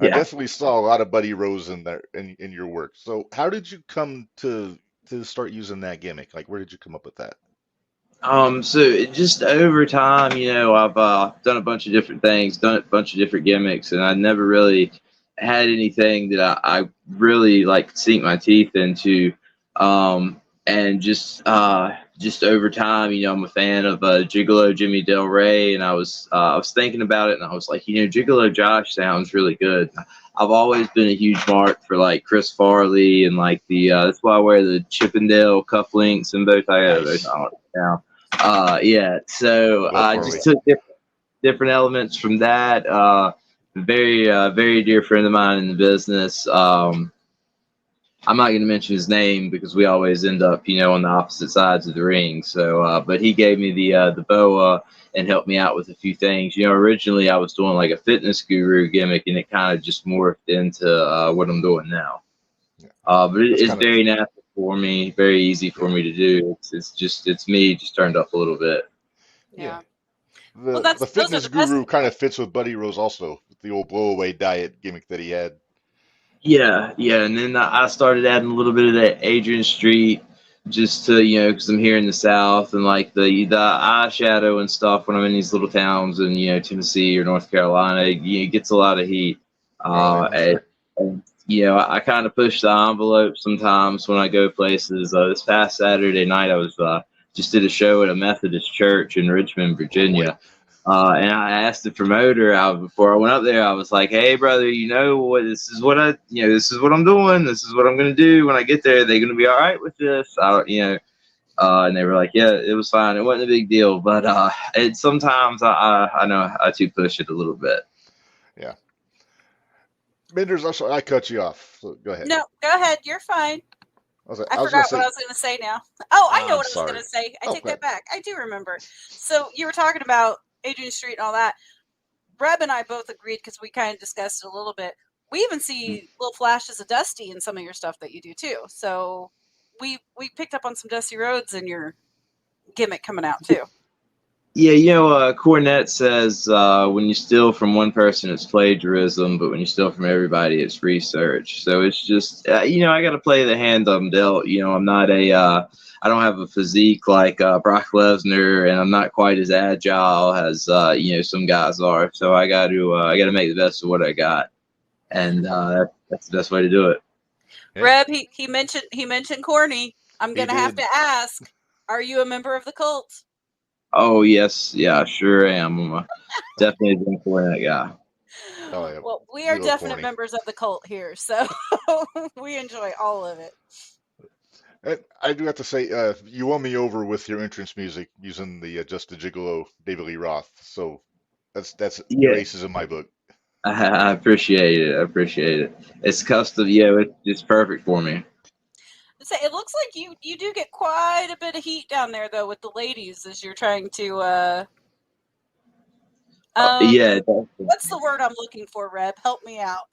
I yeah. definitely saw a lot of Buddy Rose in there in your work. So how did you come to start using that gimmick? Like, where did you come up with that? So just over time, I've done a bunch of different things, done a bunch of different gimmicks, and I never really had anything that I really like sink my teeth into. And just over time, I'm a fan of Gigolo Jimmy Del Rey, and I was thinking about it, and I was like, Gigolo Josh sounds really good. I've always been a huge mark for like Chris Farley and like the that's why I wear the Chippendale cufflinks and bow tie. Nice. Now. Yeah, so Go I Farley. just took different elements from that. Very dear friend of mine in the business. I'm not going to mention his name because we always end up, on the opposite sides of the ring. So, but he gave me the boa and helped me out with a few things. Originally I was doing like a fitness guru gimmick, and it kind of just morphed into what I'm doing now. Yeah. But That's it's kind of very natural for me, very easy for me to do. It's me just turned up a little bit. yeah. Yeah. Well, The those are fitness the best guru things kind about of fits with Buddy Rose also, with the old blowaway diet gimmick that he had. Yeah, and then I started adding a little bit of that Adrian Street, just to because I'm here in the South, and like the eyeshadow and stuff when I'm in these little towns in Tennessee or North Carolina, it gets a lot of heat. Oh yeah, I'm And, sure. I kind of push the envelope sometimes when I go places. This past Saturday night, I was just did a show at a Methodist church in Richmond, Oh boy. Virginia. And I asked the promoter before I went up there. I was like, "Hey, brother, what? This is what this is what I'm doing. This is what I'm going to do when I get there. They're going to be all right with this." And they were like, "Yeah, it was fine. It wasn't a big deal." But sometimes I know I too push it a little bit. Yeah. Minderz, I'm sorry, I cut you off. So go ahead. No, go ahead. You're fine. I I was gonna forgot what I say, was going to say now. Oh, I know I'm what I was going sorry. to say. I Oh, take go ahead. that back. I do remember. So you were talking about Adrian Street and all that. Reb and I both agreed because we kind of discussed it a little bit. We even see little flashes of Dusty in some of your stuff that you do too. So we picked up on some Dusty Rhodes in your gimmick coming out too. Yeah, Cornette says when you steal from one person, it's plagiarism, but when you steal from everybody, it's research. So it's just, I got to play the hand I'm dealt. I'm not I don't have a physique like Brock Lesnar, and I'm not quite as agile as some guys are. So I got to make the best of what I got, and that's the best way to do it. Yeah. Reb, he mentioned corny. I'm He gonna have did. to ask: are you a member of the cult? Oh yes, yeah, sure am. I'm definitely a Cornette guy. Oh yeah. Well, we are We love definite corny. members of the cult here, so we enjoy all of it. And I do have to say, you won me over with your entrance music using the Just the Gigolo David Lee Roth. So that's your Yeah. aces in my book. I appreciate it. I appreciate it. It's custom. Yeah, it's perfect for me. So it looks like you do get quite a bit of heat down there though with the ladies as you're trying to Yeah. what's the word I'm looking for, Reb? Help me out.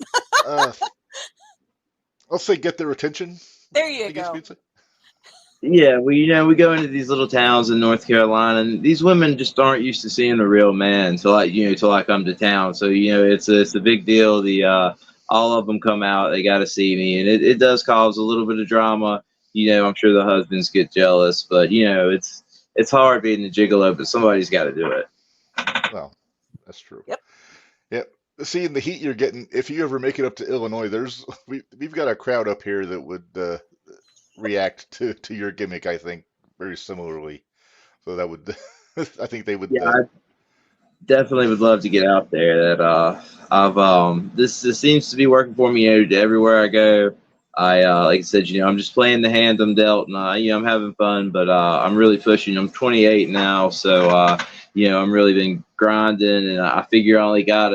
Let's say get their attention. There you I guess go. we'd say. Yeah, we go into these little towns in North Carolina, and these women just aren't used to seeing a real man till I come to town. So it's a big deal. All of them come out, they got to see me, and it does cause a little bit of drama. I'm sure the husbands get jealous, but it's hard being the gigolo, but somebody's got to do it. Well, that's true. Yep. Yep. seeing the heat you're getting, if you ever make it up to Illinois, we've got a crowd up here that would react to your gimmick, I think, very similarly. So that would, I think they would. Yeah, I definitely would love to get out there. That I've this seems to be working for me, everywhere I go. I like I said, I'm just playing the hand I'm dealt, and I'm having fun, but I'm really pushing. I'm 28 now, so I'm really been grinding, and I figure I only got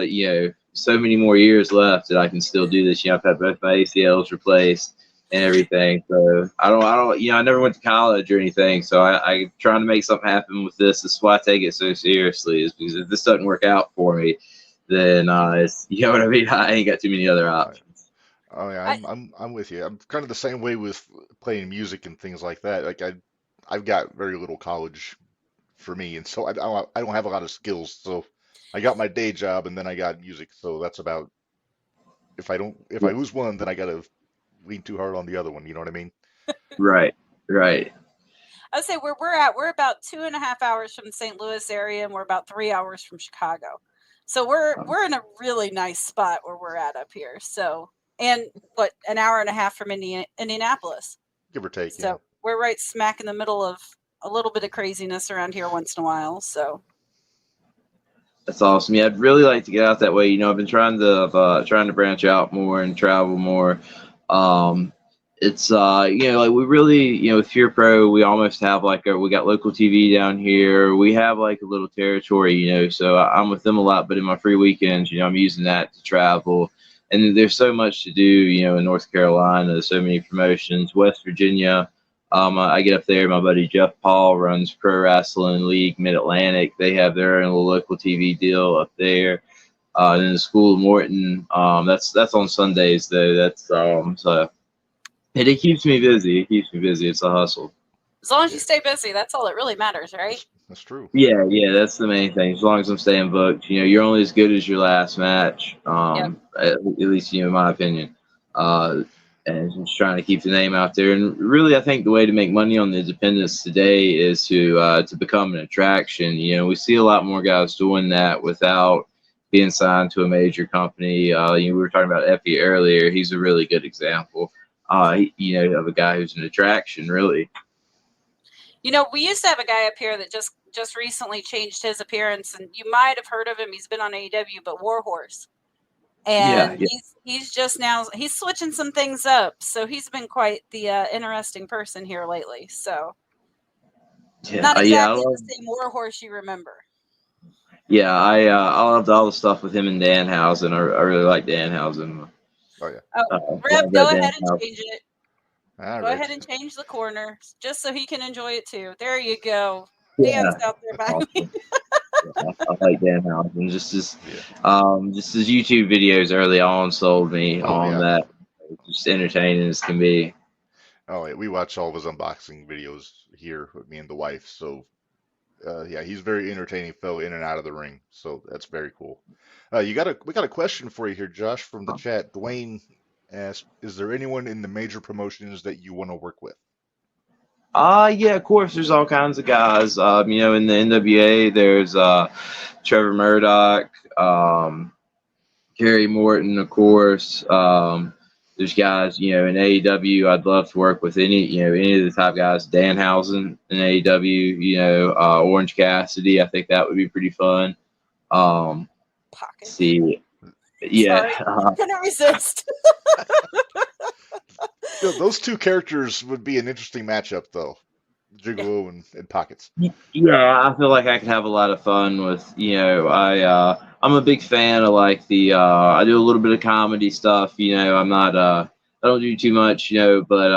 so many more years left that I can still do this. I've had both my ACLs replaced and everything, so I don't, I never went to college or anything, so I trying to make something happen with this. This is why I take it so seriously, is because if this doesn't work out for me, then it's, you know what I mean. I ain't got too many other options. Oh yeah, I, I'm with you. I'm kind of the same way with playing music and things like that. Like I've got very little college for me, and so I don't have a lot of skills. So I got my day job, and then I got music. So that's about, if I lose one, then I gotta lean too hard on the other one. You know what I mean? Right, right. I would say where we're at, we're about 2.5 hours from the St. Louis area, and we're about 3 hours from Chicago. So we're in a really nice spot where we're at up here. So, and what, an hour and a half from Indianapolis. Give or take. So we're right smack in the middle of a little bit of craziness around here once in a while. So that's awesome. Yeah, I'd really like to get out that way. I've been trying to branch out more and travel more. It's like we really, with Fear Pro, we almost have we got local TV down here. We have like a little territory, so I'm with them a lot, but in my free weekends, I'm using that to travel. And there's so much to do, in North Carolina. There's so many promotions. West Virginia, I get up there. My buddy Jeff Paul runs Pro Wrestling League Mid-Atlantic. They have their own little local TV deal up there. And then the School of Morton, that's on Sundays though. That's so it keeps me busy. It's a hustle. As long as you stay busy, that's all that really matters, right? That's true. Yeah, that's the main thing. As long as I'm staying booked, you're only as good as your last match. At least in my opinion. And just trying to keep the name out there. And really, I think the way to make money on the independents today is to become an attraction. We see a lot more guys doing that without being signed to a major company. We were talking about Effie earlier. He's a really good example. Of a guy who's an attraction, really. We used to have a guy up here that just recently changed his appearance, and you might have heard of him. He's been on AEW, but Warhorse. And he's just now, he's switching some things up. So he's been quite the interesting person here lately. So not exactly the same Warhorse you remember. Yeah, I loved all the stuff with him and Danhausen. I really like Danhausen. Oh yeah. Oh, Reb, go ahead and change it. Go ahead and change the corner just so he can enjoy it too. There you go. Dan's out there by me. I like Danhausen. Just his YouTube videos early on sold me on that. Just entertaining as can be. Oh, yeah, we watch all of his unboxing videos here with me and the wife. So, he's very entertaining fellow in and out of the ring. So that's very cool. We got a question for you here, Josh, from the chat. Dwayne asked, "Is there anyone in the major promotions that you want to work with?" Yeah, of course. There's all kinds of guys. In the NWA, there's Trevor Murdoch, Kerry Morton, of course. There's guys, in AEW. I'd love to work with any of the top guys. Danhausen in AEW. Orange Cassidy. I think that would be pretty fun. Pocket. See, yeah. I couldn't resist. Those two characters would be an interesting matchup, though. Gigolo and Pockets. Yeah, I feel like I could have a lot of fun with, I'm a big fan of I do a little bit of comedy stuff, I'm not, I don't do too much, but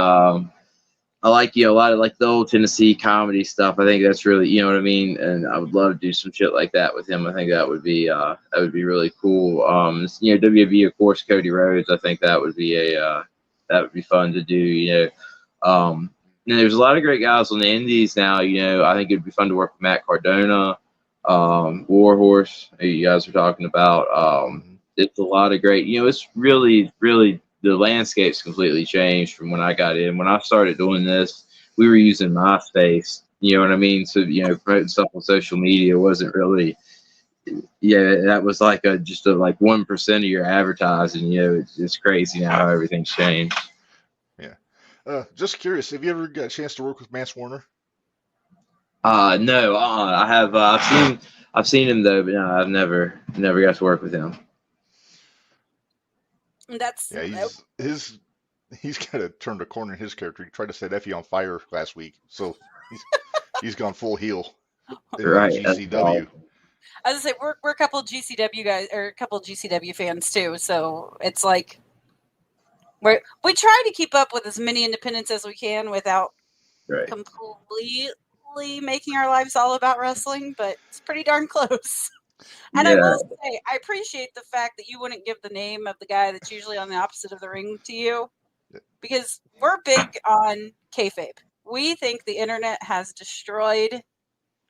I like, a lot of the old Tennessee comedy stuff. I think that's really, you know what I mean? And I would love to do some shit like that with him. I think that would be really cool. WWE, of course, Cody Rhodes. I think that would be that would be fun to do, and there's a lot of great guys on the indies now. I think it'd be fun to work with Matt Cardona, Warhorse, who you guys are talking about. It's a lot of great, it's really, really, the landscape's completely changed from when I got in. When I started doing this, we were using MySpace, you know what I mean? So, promoting stuff on social media wasn't really, yeah, that was like just like 1% of your advertising. It's crazy now how everything's changed. Yeah. Just curious, have you ever got a chance to work with Mance Warner? No, I have. I've seen him though, but no, I've never got to work with him. That's Yeah, he's kind of turned a corner in his character. He tried to set Effie on fire last week, so he's gone full heel in Right. GCW. I was gonna say we're a couple GCW guys or a couple GCW fans too, so it's like we try to keep up with as many independents as we can without Right. completely making our lives all about wrestling, but it's pretty darn close. And Yeah. I will say, I appreciate the fact that you wouldn't give the name of the guy that's usually on the opposite of the ring to you, because we're big on kayfabe. We think the internet has destroyed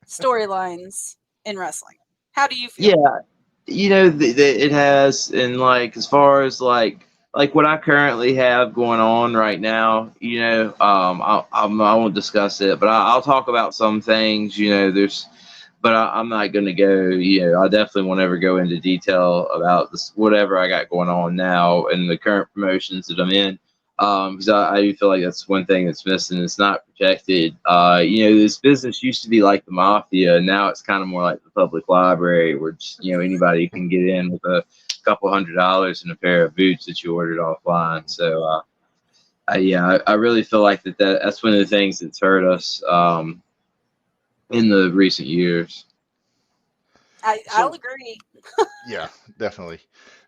storylines in wrestling. How do you feel? Yeah, it has, and like as far as like what I currently have going on right now, I won't discuss it, but I'll talk about some things. But I'm not going to go. I definitely won't ever go into detail about this whatever I got going on now and the current promotions that I'm in. Because I do feel like that's one thing that's missing. It's not protected. This business used to be like the mafia, and now it's kind of more like the public library, where just, anybody can get in with a couple $100 and a pair of boots that you ordered offline. So, I really feel like that's one of the things that's hurt us in the recent years. I'll agree. Yeah, definitely.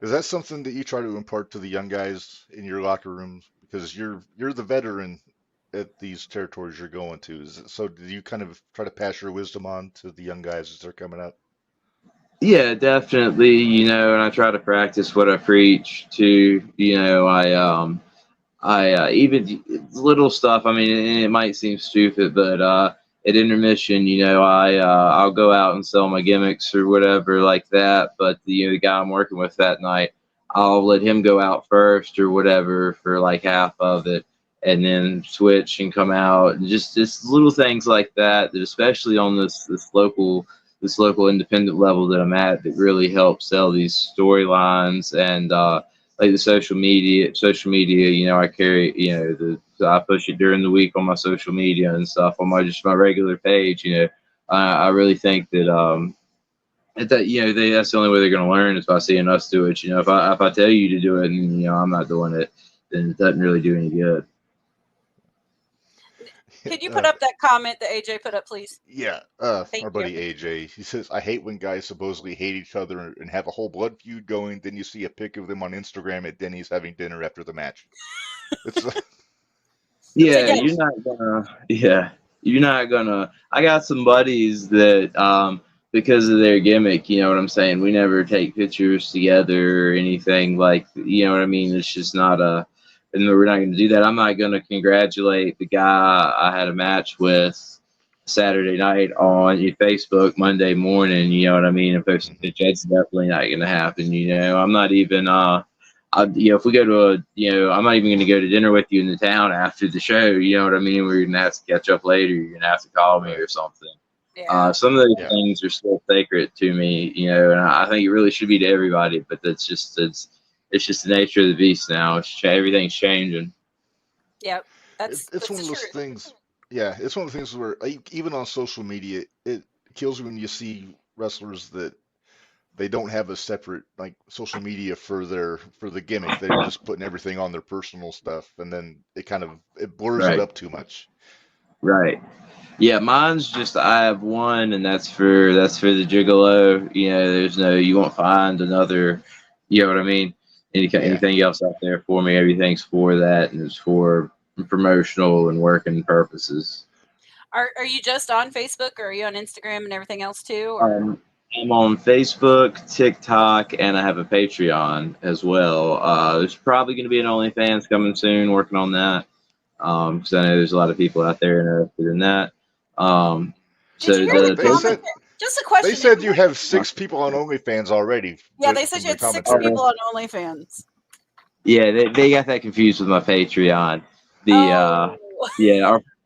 Is that something that you try to impart to the young guys in your locker rooms? Because you're the veteran at these territories you're going to. So do you kind of try to pass your wisdom on to the young guys as they're coming up? Yeah, definitely. And I try to practice what I preach too. I even little stuff. I mean, it might seem stupid, but at intermission, I'll go out and sell my gimmicks or whatever like that. But the guy I'm working with that night, I'll let him go out first or whatever for like half of it, and then switch and come out, and just little things like that. That especially on this local independent level that I'm at, that really helps sell these storylines and. Like the social media, I carry, I push it during the week on my social media and stuff on my regular page. I really think that that's the only way they're going to learn is by seeing us do it. If I tell you to do it and I'm not doing it, then it doesn't really do any good. Could you put up that comment that AJ put up, please? Yeah, our buddy AJ, he says, I hate when guys supposedly hate each other and have a whole blood feud going, then you see a pic of them on Instagram at Denny's having dinner after the match. You're not gonna, I got some buddies that, because of their gimmick, you know what I'm saying? We never take pictures together or anything like, you know what I mean? It's just not and we're not going to do that. I'm not going to congratulate the guy I had a match with Saturday night on Facebook Monday morning. You know what I mean? And post a picture. That's definitely not going to happen. I'm not even. If we go to I'm not even going to go to dinner with you in the town after the show. You know what I mean? We're going to have to catch up later. You're going to have to call me or something. Yeah. Some of those things are still sacred to me. And I think it really should be to everybody. But it's just the nature of the beast now. Everything's changing. Yeah, it's one of those things. Yeah, it's one of the things where even on social media, it kills you when you see wrestlers that they don't have a separate social media for the gimmick. They're just putting everything on their personal stuff, and then it blurs it up too much. Right. Yeah, mine's just I have one, and that's for the Gigolo. You won't find another. You know what I mean? Anything else out there for me? Everything's for that, and it's for promotional and working purposes. Are you just on Facebook, or are you on Instagram and everything else too? I'm on Facebook, TikTok, and I have a Patreon as well. There's probably going to be an OnlyFans coming soon. Working on that because I know there's a lot of people out there interested in that. Did you hear the comment? Just a question. They said you have 6 people on OnlyFans already. Yeah, they said you had 6 people on OnlyFans. Yeah, they got that confused with my Patreon.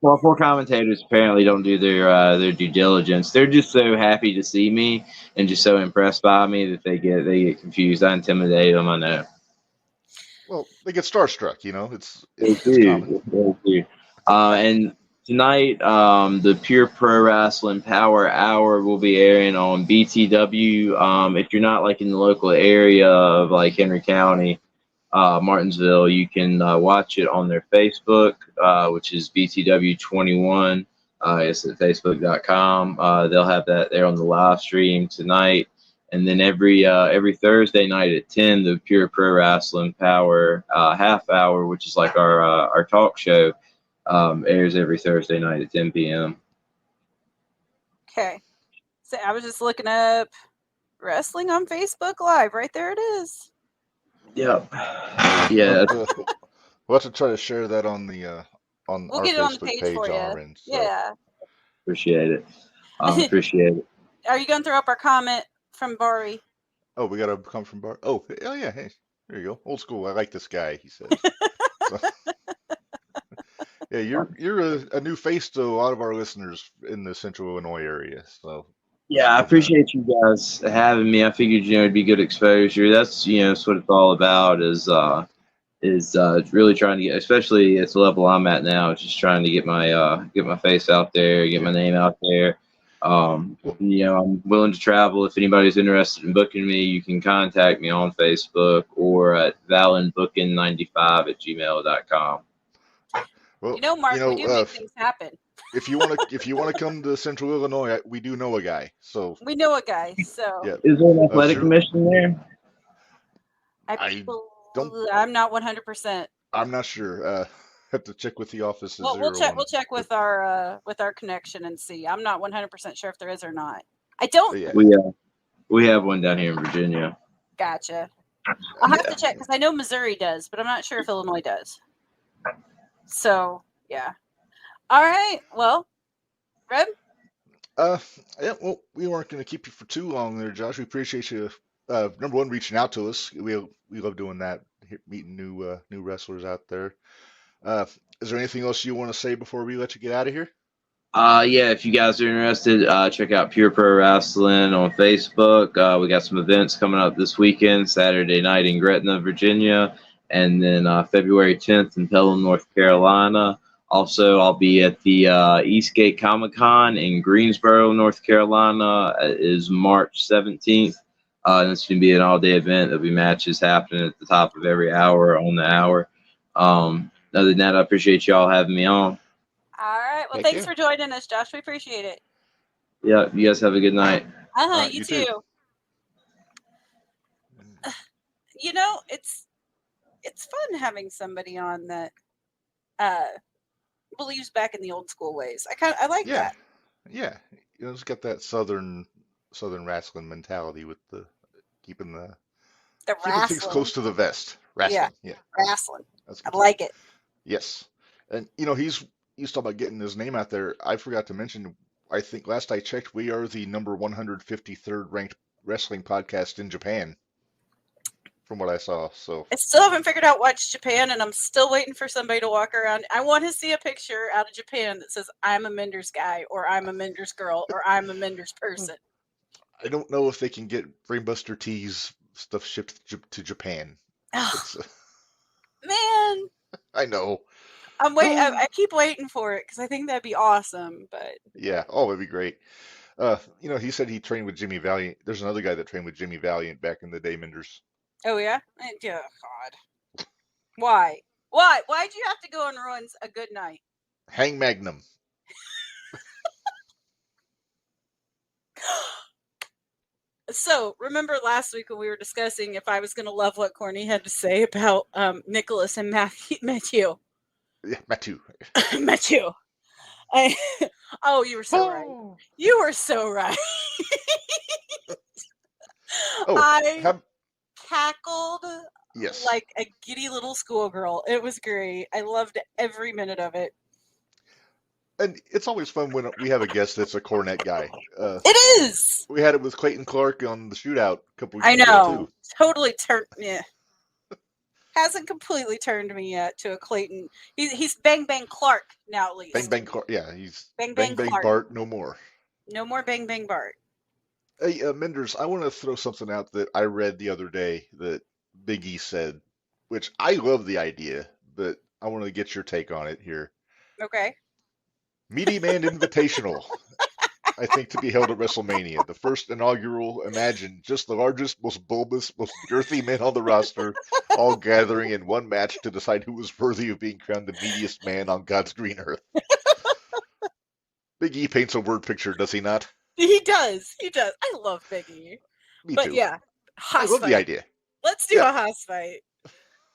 Well, poor commentators apparently don't do their due diligence. They're just so happy to see me and just so impressed by me that they get confused. I intimidate them. I know. Well, they get starstruck, you know. They It's common. do. They do. And tonight, the Pure Pro Wrestling Power Hour will be airing on BTW. If you're not like in the local area of like Henry County, Martinsville, you can watch it on their Facebook, which is BTW21. It's at facebook.com. They'll have that there on the live stream tonight. And then every Thursday night at 10, the Pure Pro Wrestling Power half hour, which is like our talk show, airs every Thursday night at 10 p.m. Okay. So I was just looking up wrestling on Facebook Live. Right there it is. Yep. Yeah. We'll have to try to share that on We'll our get it on the Facebook page for on you. our end. So. Yeah. Appreciate it. Appreciate it. Are you going to throw up our comment from Bari? Oh, we got to come from Bar. Oh yeah. Hey, there you go. Old school. I like this guy. He says. So, yeah, you're a new face to a lot of our listeners in the Central Illinois area. So. Yeah, I appreciate you guys having me. I figured it'd be good exposure. That's that's what it's all about. Is really trying to get, especially at the level I'm at now, just trying to get my face out there, get my name out there. I'm willing to travel. If anybody's interested in booking me, you can contact me on Facebook or at valenbooking95@gmail.com. Well, Mark, we do make things happen. If you want to come to Central Illinois, we do know a guy. So we know a guy. So yeah. Is there an athletic commission there? I'm not 100%. I'm not sure. Have to check with the offices. Well, we'll check with our connection and see. I'm not 100% sure if there is or not. I don't. Yeah. We have one down here in Virginia. Gotcha. I'll have to check because I know Missouri does, but I'm not sure if Illinois does. So yeah. All right. Well, Reb? Yeah, well, we weren't going to keep you for too long there, Josh. We appreciate you, number one, reaching out to us. We love doing that, meeting new wrestlers out there. Is there anything else you want to say before we let you get out of here? Yeah, if you guys are interested, check out Pure Pro Wrestling on Facebook. We got some events coming up this weekend, Saturday night in Gretna, Virginia, and then February 10th in Pelham, North Carolina. Also, I'll be at the Eastgate Comic-Con in Greensboro, North Carolina. Is March 17th. And it's going to be an all-day event. There'll be matches happening at the top of every hour on the hour. Other than that, I appreciate y'all having me on. All right. Well, thanks for joining us, Josh. We appreciate it. Yeah, you guys have a good night. You too. It's fun having somebody on that believes back in the old school ways. I like that. Yeah, it's got that southern wrestling mentality with keeping things close to the vest. Wrestling, yeah. Wrestling. I like it. Yes, and he's talking about getting his name out there. I forgot to mention. I think last I checked, we are the number 153rd ranked wrestling podcast in Japan. From what I saw, so I still haven't figured out what's Japan, and I'm still waiting for somebody to walk around. I want to see a picture out of Japan that says "I'm a Minderz guy" or "I'm a Minderz girl" or "I'm a Minderz person." I don't know if they can get Brainbuster T's stuff shipped to Japan. Man, I know. I'm waiting. I keep waiting for it because I think that'd be awesome. But yeah, it'd be great. He said he trained with Jimmy Valiant. There's another guy that trained with Jimmy Valiant back in the day, Minderz. Oh yeah? Yeah, God. Why? Why'd you have to go and ruin a good night? Hang Magnum. So, remember last week when we were discussing if I was going to love what Corny had to say about Nicholas and Matthew? Yeah, Matthew. Matthew. You were so right. You were so right. I cackled like a giddy little schoolgirl. It was great. I loved every minute of it. And it's always fun when we have a guest that's a cornet guy. It is. We had it with Clayton Clark on the Shootout a couple weeks ago. I know. Too. Totally turned. Yeah. hasn't completely turned me yet to a Clayton. He's Bang Bang Clark now, at least. Bang Bang Clark. Yeah, he's Bang Bang Bang Bang Clark. Bart. No more. No more Bang Bang Bart. Hey, Minderz, I want to throw something out that I read the other day that Big E said, which I love the idea, but I want to get your take on it here. Okay. Meaty Man Invitational, I think, to be held at WrestleMania. The first inaugural, imagine, just the largest, most bulbous, most girthy men on the roster, all gathering in one match to decide who was worthy of being crowned the meatiest man on God's green earth. Big E paints a word picture, does he not? He does. He does. I love Biggie. Me But too. yeah, I Haas love the fight. idea. Let's do a Haas fight.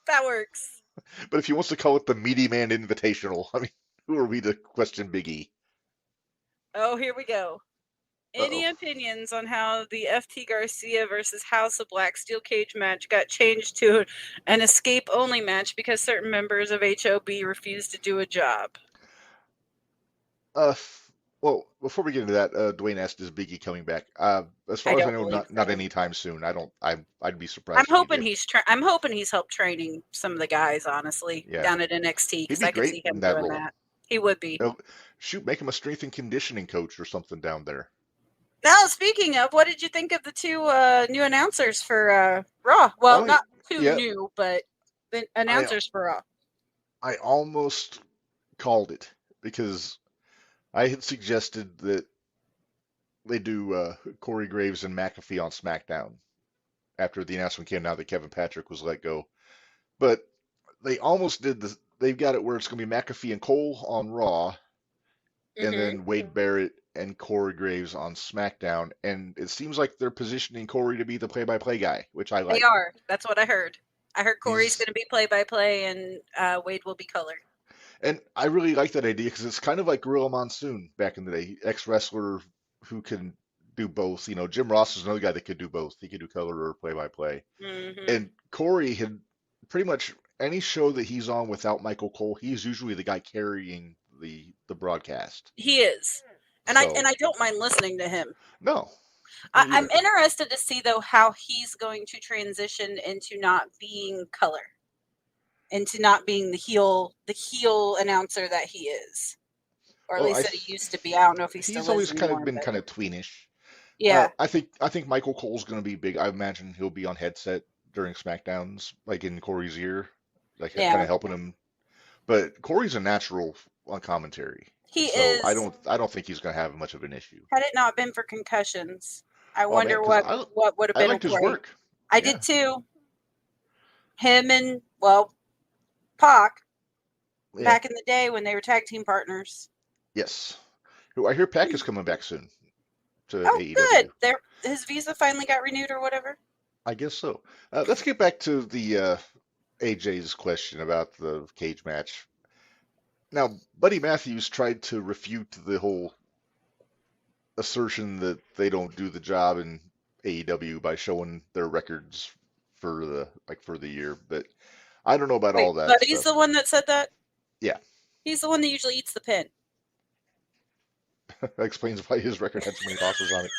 That works. But if he wants to call it the Meaty Man Invitational, I mean, who are we to question Big E? Oh, here we go. Any opinions on how the FT Garcia versus House of Black steel cage match got changed to an escape only match because certain members of HOB refused to do a job? Well, before we get into that, Dwayne asked, "Is Big E coming back?" As far as I know, not anytime soon. I'd be surprised. I'm hoping I'm hoping he's helped training some of the guys, honestly, down at NXT, because I could see him doing that. He would be. Shoot, make him a strength and conditioning coach or something down there. Now, speaking of, what did you think of the two new announcers for Raw? Well, not new, but the announcers for Raw. I almost called it because I had suggested that they do Corey Graves and McAfee on SmackDown after the announcement came out that Kevin Patrick was let go. But they almost did this. They've got it where it's going to be McAfee and Cole on Raw, and then Wade Barrett and Corey Graves on SmackDown. And it seems like they're positioning Corey to be the play-by-play guy, which I like. They are. That's what I heard. I heard Corey's going to be play-by-play and Wade will be color. And I really like that idea because it's kind of like Gorilla Monsoon back in the day, ex-wrestler who can do both. You know, Jim Ross is another guy that could do both. He could do color or play-by-play. And Corey had pretty much any show that he's on without Michael Cole, he's usually the guy carrying the broadcast. He is. And I don't mind listening to him. No. I'm interested to see, though, how he's going to transition into not being color. Into not being the heel announcer that he is. Or at least that he used to be. I don't know if he still is. He's always kind of been kind of tweenish. Yeah. I think Michael Cole's going to be big. I imagine he'll be on headset during SmackDowns, like in Corey's ear, like kind of helping him. But Corey's a natural on commentary. He is. I don't think he's going to have much of an issue. Had it not been for concussions, I wonder what would have been. I liked his work. I did too. Him and Pac back in the day when they were tag team partners. Yes. Who I hear Pac is coming back soon to AEW. Good. His visa finally got renewed or whatever. I guess so. Let's get back to the AJ's question about the cage match. Now, Buddy Matthews tried to refute the whole assertion that they don't do the job in AEW by showing their records for the year, but I don't know about all that. But he's the one that said that? Yeah. He's the one that usually eats the pin. That explains why his record had so many losses on it.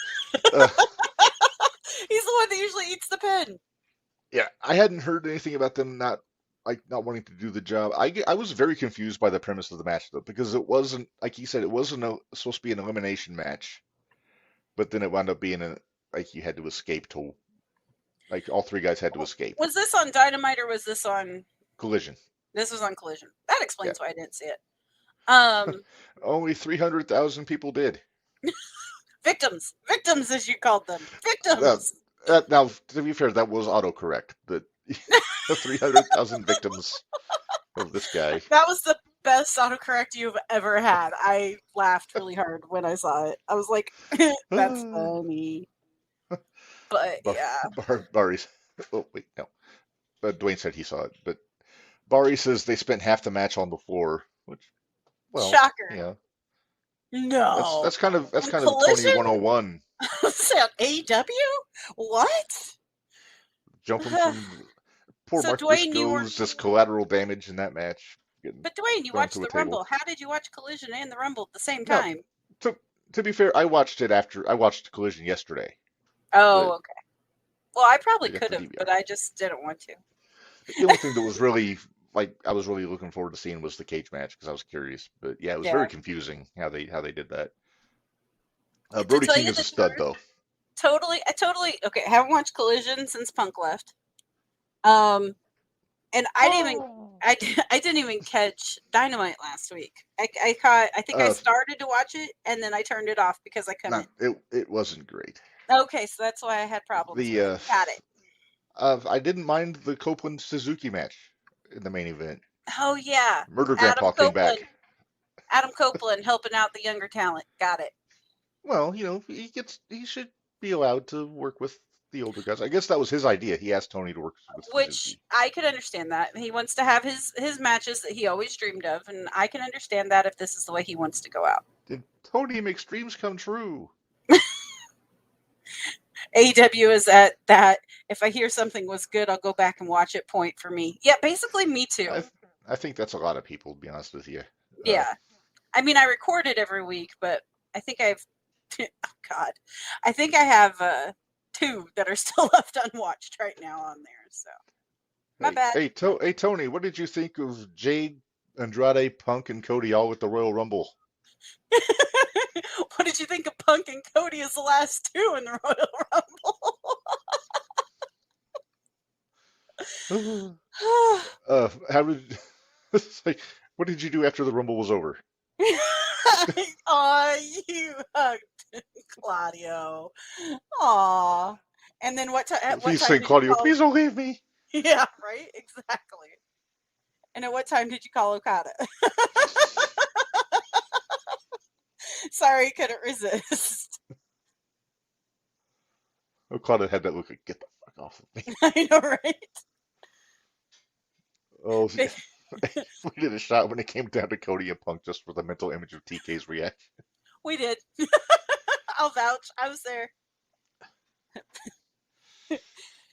He's the one that usually eats the pin. Yeah, I hadn't heard anything about them not wanting to do the job. I was very confused by the premise of the match though, because it wasn't, like he said, it wasn't supposed to be an elimination match, but then it wound up being like you had to escape to, like all three guys had to escape. Was this on Dynamite or was this on Collision? This was on Collision. That explains why I didn't see it. Only 300,000 people did. Victims as you called them. Victims. Now, to be fair, that was autocorrect. The 300,000 victims of this guy. That was the best autocorrect you've ever had. I laughed really hard when I saw it. I was like, that's funny. But yeah. Barry's. Oh wait, no. Dwayne said he saw it, but Barry says they spent half the match on the floor, which, well, shocker. Yeah. No. That's kind of Tony 101. AEW? What? Jumping from poor Mark Briscoe's just collateral damage in that match. But Dwayne, you watched the Rumble. How did you watch Collision and the Rumble at the same time? No, to be fair, I watched it after I watched Collision yesterday. Oh, okay. Well, I probably could have, but I just didn't want to. The only thing that was really like I was really looking forward to seeing was the cage match because I was curious. But yeah, it was Yeah. very confusing how they did that. To Brody tell King you is a the stud truth, though. okay, I haven't watched Collision since Punk left. Um, and I didn't even I didn't even catch Dynamite last week. I think I Uh, started to watch it and then I turned it off because I couldn't. not it wasn't great. Okay, so that's why I had problems The with it. Got it. I didn't mind the Copeland Suzuki match in the main event. Oh yeah, Murder Adam Grandpa came Copeland. back. Adam Copeland helping out the younger talent. Got it. Well, he should be allowed to work with the older guys. I guess that was his idea. He asked Tony to work with Which Suzuki. I could understand that. He wants to have his matches that he always dreamed of, and I can understand that if this is the way he wants to go out. Did Tony makes dreams come true? AEW is at that. If I hear something was good, I'll go back and watch it point for me. Yeah, basically me too. I think that's a lot of people, to be honest with you. Yeah. I mean, I record it every week, but I think I've, oh God, I think I have 2 that are still left unwatched right now on there. So my bad. Hey, Tony, what did you think of Jade, Andrade, Punk, and Cody all with the Royal Rumble? What did you think of Punk and Cody as the last 2 in the Royal Rumble? How did? What did you do after the Rumble was over? Aw, you hugged Claudio. Aw. And then what time? Please say, Claudio, please don't leave me. Yeah, right? Exactly. And at what time did you call Okada? Sorry, couldn't resist. Okada had that look like, get the fuck off of me. I know, right? Oh, we did a shot when it came down to Cody and Punk just for the mental image of TK's reaction. We did. I'll vouch. I was there.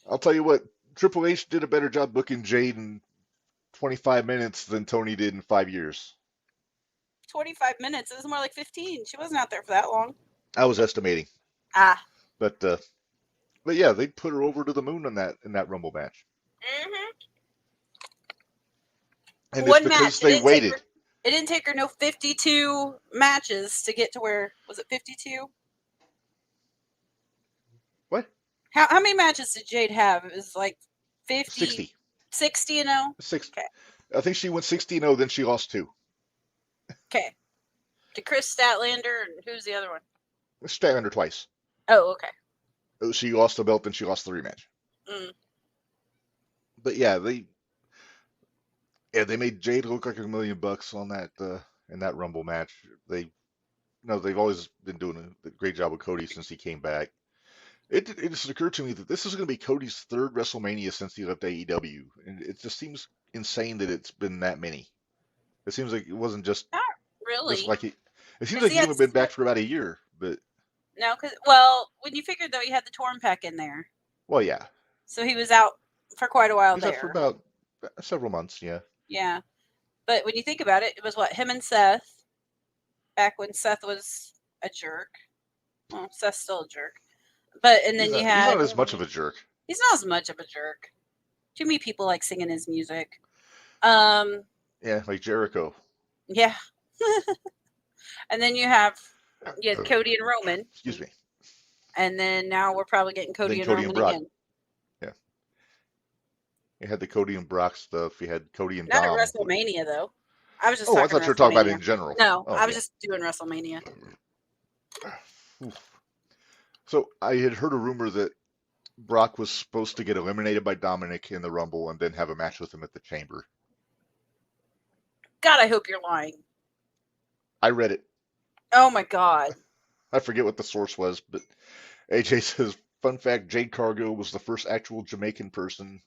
I'll tell you what, Triple H did a better job booking Jade in 25 minutes than Tony did in 5 years. 25 minutes. It was more like 15. She wasn't out there for that long. I was estimating. Ah. But yeah, they put her over to the moon in that Rumble match. Mm-hmm. And One it's because match. they waited. It didn't take her no 52 matches to get to where, was it 52? What? How many matches did Jade have? It was like 50. 60. 60 and 0? 60. Okay. I think she went 60-0, then she lost 2. Okay. To Chris Statlander, and who's the other one? Statlander twice. Oh, okay. She lost the belt, then she lost the rematch. Mm. But yeah, they made Jade look like $1 million on that in that Rumble match. They've always been doing a great job with Cody since he came back. It just occurred to me that this is going to be Cody's 3rd WrestleMania since he left AEW, and it just seems insane that it's been that many. It seems like it wasn't just Not really. Just like it seems like he's only been back for about a year, but no, because when you figured though he had the torn pec in there, well, yeah, so he was out for quite a while he was there. out for about several months, yeah. Yeah, but when you think about it, it was him and Seth back when Seth was a jerk. Well, Seth's still a jerk, but and then He's you had he's not as much of a jerk. He's not as much of a jerk. Too many people like singing his music. Yeah, like Jericho. Yeah. And then you had Cody and Roman. Excuse me. And then now we're probably getting Cody and Roman again. Yeah. You had the Cody and Brock stuff. You had Cody and Not Dom. at WrestleMania though. I was just. I thought you were talking about in general. No, I was just doing WrestleMania. So I had heard a rumor that Brock was supposed to get eliminated by Dominic in the Rumble and then have a match with him at the Chamber. God, I hope you're lying. I read it. Oh my God. I forget what the source was, but AJ says, fun fact, Jade Cargill was the first actual Jamaican person,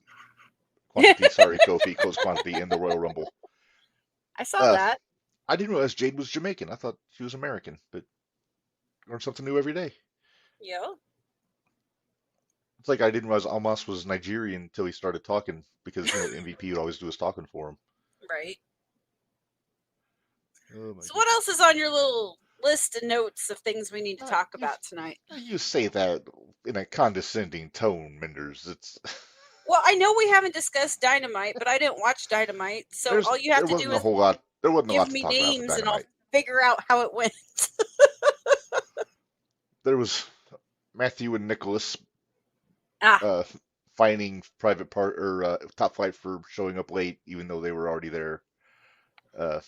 Kofi, close quantity, in the Royal Rumble. I saw that. I didn't realize Jade was Jamaican. I thought she was American, but learn something new every day. Yeah. It's like I didn't realize Almas was Nigerian until he started talking, because MVP would always do his talking for him. Right. Oh so what else is on your little list of notes of things we need to talk about tonight? You say that in a condescending tone, Minderz. It's Well, I know we haven't discussed Dynamite, but I didn't watch Dynamite, so all you have There to wasn't do a is whole lot. There wasn't a give lot to me talk about for names and I'll Dynamite. figure out how it went. There was Matthew and Nicholas Ah, uh, finding private part or Top Flight for showing up late, even though they were already there. Uh,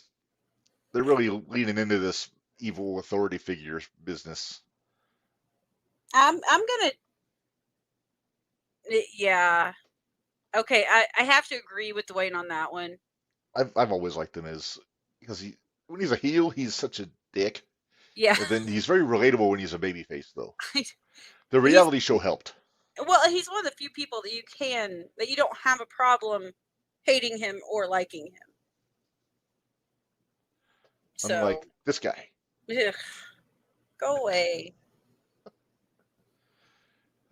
they're really leaning into this evil authority figure business. I'm gonna, yeah. Okay, I have to agree with Dwayne on that one. I've always liked him because when he's a heel, he's such a dick. Yeah. And then he's very relatable when he's a babyface, though. The He's, reality show helped. well, he's one of the few people that you don't have a problem hating him or liking him. So, Unlike this guy. ugh, go away.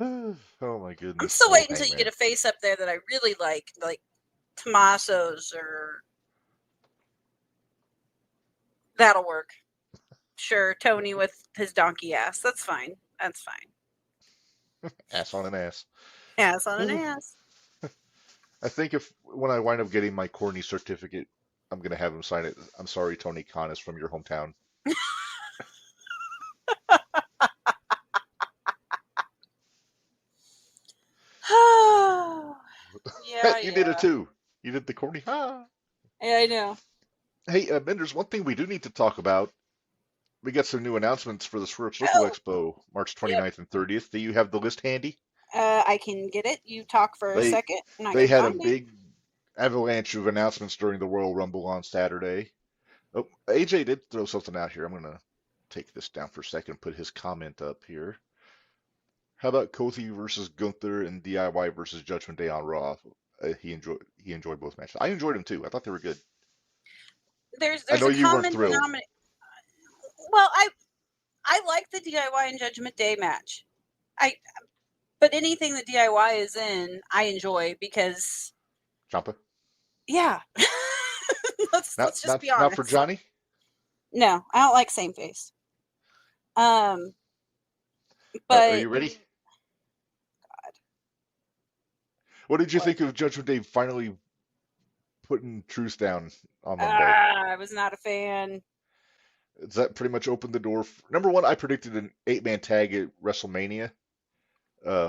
Oh my goodness. I'm still Oh, waiting until you Hangman. get a face up there that I really like Tommaso's, or that'll work. Sure, Tony with his donkey ass. That's fine. That's fine. Ass on an ass. Ass on an ass. I think when I wind up getting my corny certificate, I'm gonna have him sign it. I'm sorry, Tony Khan is from your hometown. Yeah, You did it too. You did the corny. Ah. Yeah, I know. Hey, Minderz, one thing we do need to talk about. We got some new announcements for the Swerve Circle Oh, Expo, March yep. 29th and 30th. Do you have the list handy? I can get it. You talk for a They second, and I they can had a find it. big avalanche of announcements during the Royal Rumble on Saturday. Oh, AJ did throw something out here. I'm gonna take this down for a second, put his comment up here. How about Kofi versus Gunther and DIY versus Judgment Day on Raw? He enjoyed both matches. I enjoyed them too. I thought they were good. There's I know a you weren't common thrilled. denominator. Well, I like the DIY and Judgment Day match. But anything that DIY is in, I enjoy because, Champa? yeah. let's just be Not for honest. Johnny? No, I don't like same face. But Are you ready? God. What did you think of Judgment Day finally putting Truth down on Monday? I was not a fan. Does that pretty much open the door? Number one, I predicted an 8-man tag at WrestleMania.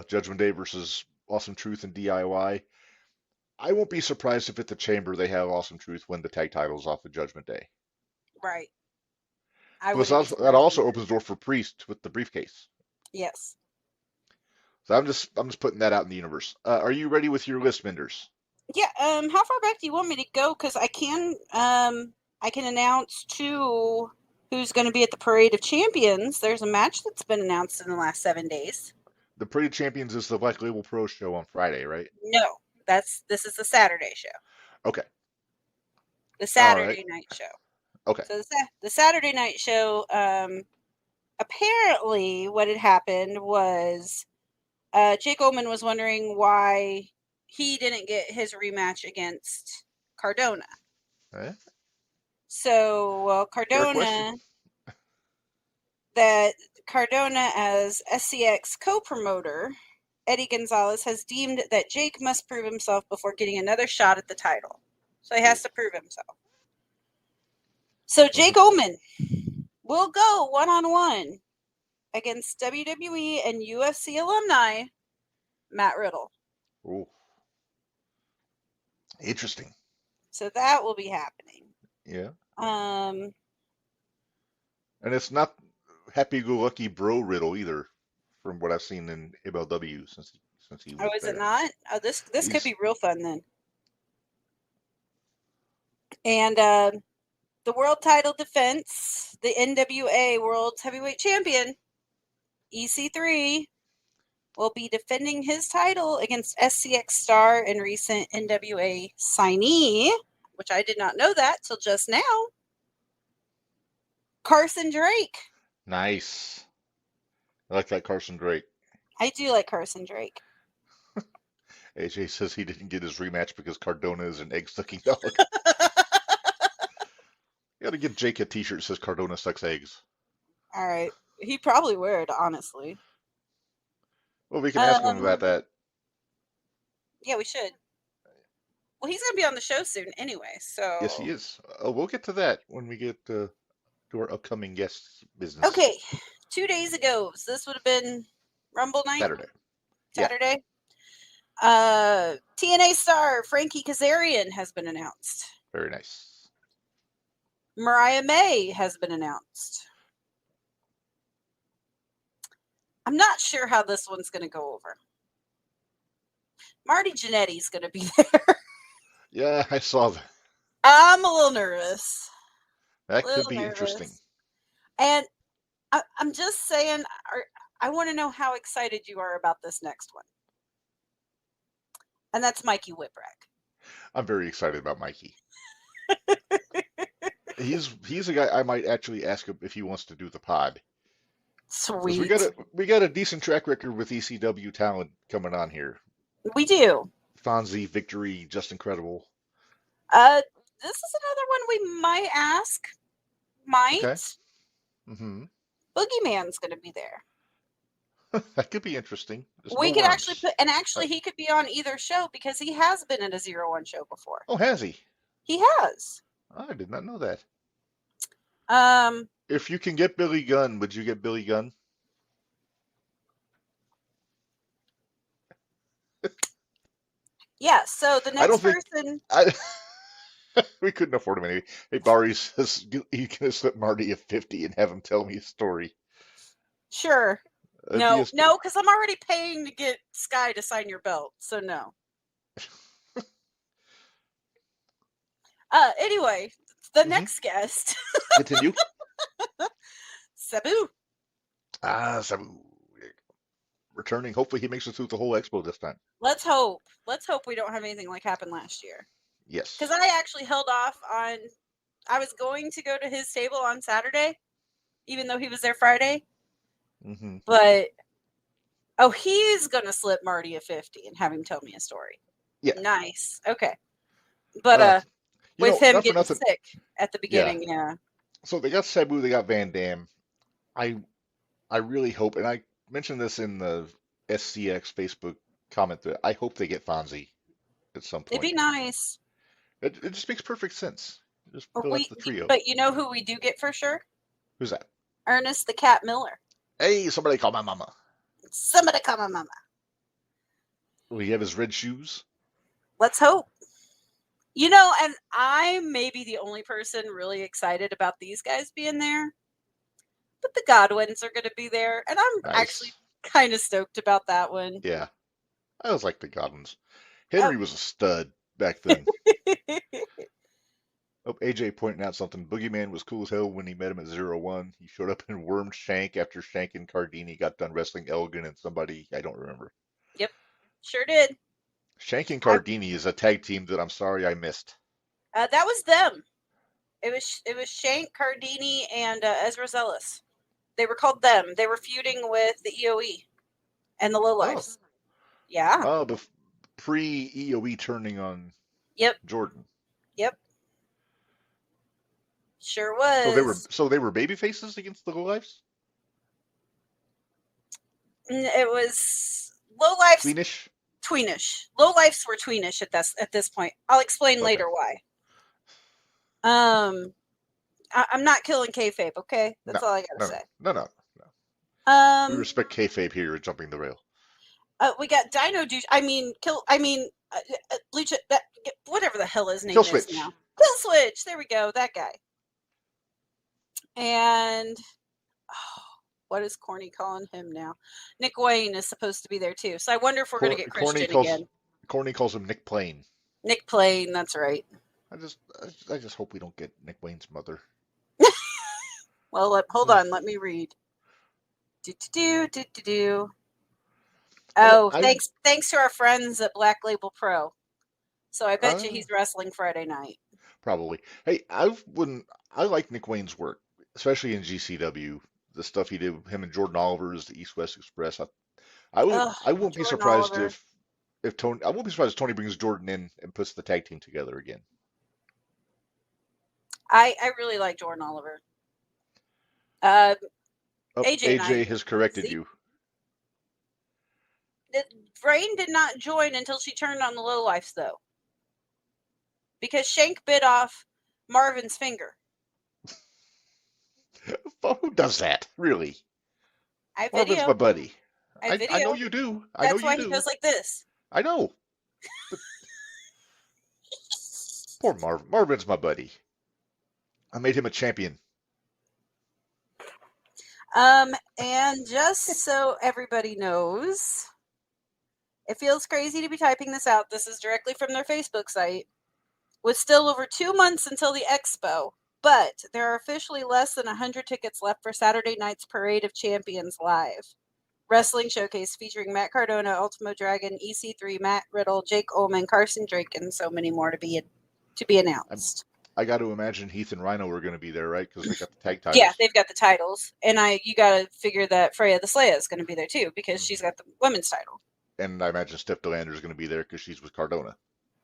Judgment Day versus Awesome Truth and DIY. I won't be surprised if at the Chamber they have Awesome Truth win the tag titles off of Judgment Day. Right. That also opens the door for Priest with the briefcase. Yes. So I'm just putting that out in the universe. Are you ready with your list, Minderz? Yeah. How far back do you want me to go? Because I can announce who's going to be at the Parade of Champions. There's a match that's been announced in the last 7 days. The Parade of Champions is the Black Label Pro show on Friday, right? No, this is the Saturday show. Okay. The Saturday night show. Okay. So the Saturday night show, apparently what had happened was Jake Oman was wondering why he didn't get his rematch against Cardona. So Cardona as SCX co-promoter, Eddie Gonzalez, has deemed that Jake must prove himself before getting another shot at the title. So he has to prove himself. So Jake Oman will go one-on-one against WWE and UFC alumni Matt Riddle. Ooh. Interesting. So that will be happening. Yeah. And it's not happy-go-lucky bro Riddle either, from what I've seen in MLW since he was is there. it not? Oh, this could be real fun then. And the world title defense, the NWA World Heavyweight Champion, EC3, will be defending his title against SCX star and recent NWA signee, which I did not know that till just now, Carson Drake. Nice. I like that Carson Drake. I do like Carson Drake. AJ says he didn't get his rematch because Cardona is an egg-sucking dog. You gotta give Jake a t-shirt that says Cardona sucks eggs. All right. He'd probably wear it, honestly. Well, we can ask him about that. Yeah, we should. Well, he's going to be on the show soon anyway, so. Yes, he is. We'll get to that when we get to our upcoming guests business. Okay, 2 days ago, so this would have been Rumble night? Saturday. Yeah. Saturday. TNA star Frankie Kazarian has been announced. Very nice. Mariah May has been announced. I'm not sure how this one's going to go over. Marty Jannetty's going to be there. Yeah, I saw that. I'm a little nervous. That could be interesting. And I'm just saying, I want to know how excited you are about this next one. And that's Mikey Whipwreck. I'm very excited about Mikey. He's a guy I might actually ask him if he wants to do the pod. Sweet. We got a decent track record with ECW talent coming on here. We do. Fonzie, Victory, Just Incredible. This is another one we might ask. Okay. Mm-hmm. Boogeyman's going to be there. That could be interesting. We could actually he could be on either show because he has been at a 0-1 show before. Oh, has he? He has. Oh, I did not know that. Um, If you can get Billy Gunn, would you get Billy Gunn? Yeah, so the next person... We couldn't afford him anyway. Hey, Barry says he can slip Marty a 50 and have him tell me a story. Sure. No, because I'm already paying to get Sky to sign your belt, so no. Anyway, the next guest. Continue. Sabu. Sabu. Returning. Hopefully he makes it through the whole expo this time. Let's hope. Let's hope we don't have anything like happened last year. Yes. Because I actually held off on... I was going to go to his table on Saturday, even though he was there Friday. Mm-hmm. But... Oh, he's going to slip Marty a 50 and have him tell me a story. Yeah. Nice. Okay. But with him getting sick at the beginning, yeah. So they got Sabu, they got Van Dam. I really hope, and I mentioned this in the SCX Facebook comment, that I hope they get Fonzie at some point. It'd be nice. It just makes perfect sense. Just fill out the trio. But you know who we do get for sure? Who's that? Ernest the Cat Miller. Hey, somebody call my mama. Somebody call my mama. Will he have his red shoes? Let's hope. You know, and I may be the only person really excited about these guys being there. But the Godwins are going to be there. And I'm actually kind of stoked about that one. Yeah. I always like the Godwins. Henry was a stud back then. AJ pointing out something. Boogeyman was cool as hell when he met him at 0-1. He showed up and wormed Shank after Shank and Cardini got done wrestling Elgin and somebody I don't remember. Yep, sure did. Shank and Cardini is a tag team that I'm sorry I missed. That was them. It was Shank, Cardini, and Ezra Zellis. They were called them. They were feuding with the EOE and the Lowlifes. Oh. Yeah. Oh, pre-EOE turning on Jordan. Yep. Sure was. So they were baby faces against the Lowlifes? It was Lowlifes. Tweenish? Tweenish. Lowlifes were tweenish at this point. I'll explain later why. I'm not killing kayfabe, okay? That's all I gotta say. No. We respect kayfabe here. You're jumping the rail. We got Dino Douche. Lucha. Whatever the hell his name is now. Kill Switch. There we go. That guy. And what is Corny calling him now? Nick Wayne is supposed to be there too. So I wonder if we're going to get Christian again. Corny calls him Nick Plain. Nick Plain. That's right. I just hope we don't get Nick Wayne's mother. Well, hold on. Let me read. Oh, thanks to our friends at Black Label Pro. So I bet you he's wrestling Friday night. Probably. Hey, I like Nick Wayne's work, especially in GCW. The stuff he did with him and Jordan Oliver's the East West Express. I won't be surprised if Tony. I won't be surprised if Tony brings Jordan in and puts the tag team together again. I really like Jordan Oliver. AJ has corrected you. Rain did not join until she turned on the lowlifes, though. Because Shank bit off Marvin's finger. Well, who does that? Really? I Marvin's video. my buddy. I I know video. you do. I know That's you why do. he does like this. I know. But poor Marvin. Marvin's my buddy. I made him a champion. And just so everybody knows, it feels crazy to be typing this out. This is directly from their Facebook site. With still over 2 months until the expo, but there are officially less than 100 tickets left for Saturday night's Parade of Champions Live. Wrestling showcase featuring Matt Cardona, Ultimo Dragon, EC3, Matt Riddle, Jake Ullman, Carson Drake, and so many more to be announced. I got to imagine Heath and Rhino are going to be there, right? Because they got the tag titles. Yeah, they've got the titles, and you got to figure that Freya the Slayer is going to be there too because she's got the women's title. And I imagine Steph Delander is going to be there because she's with Cardona.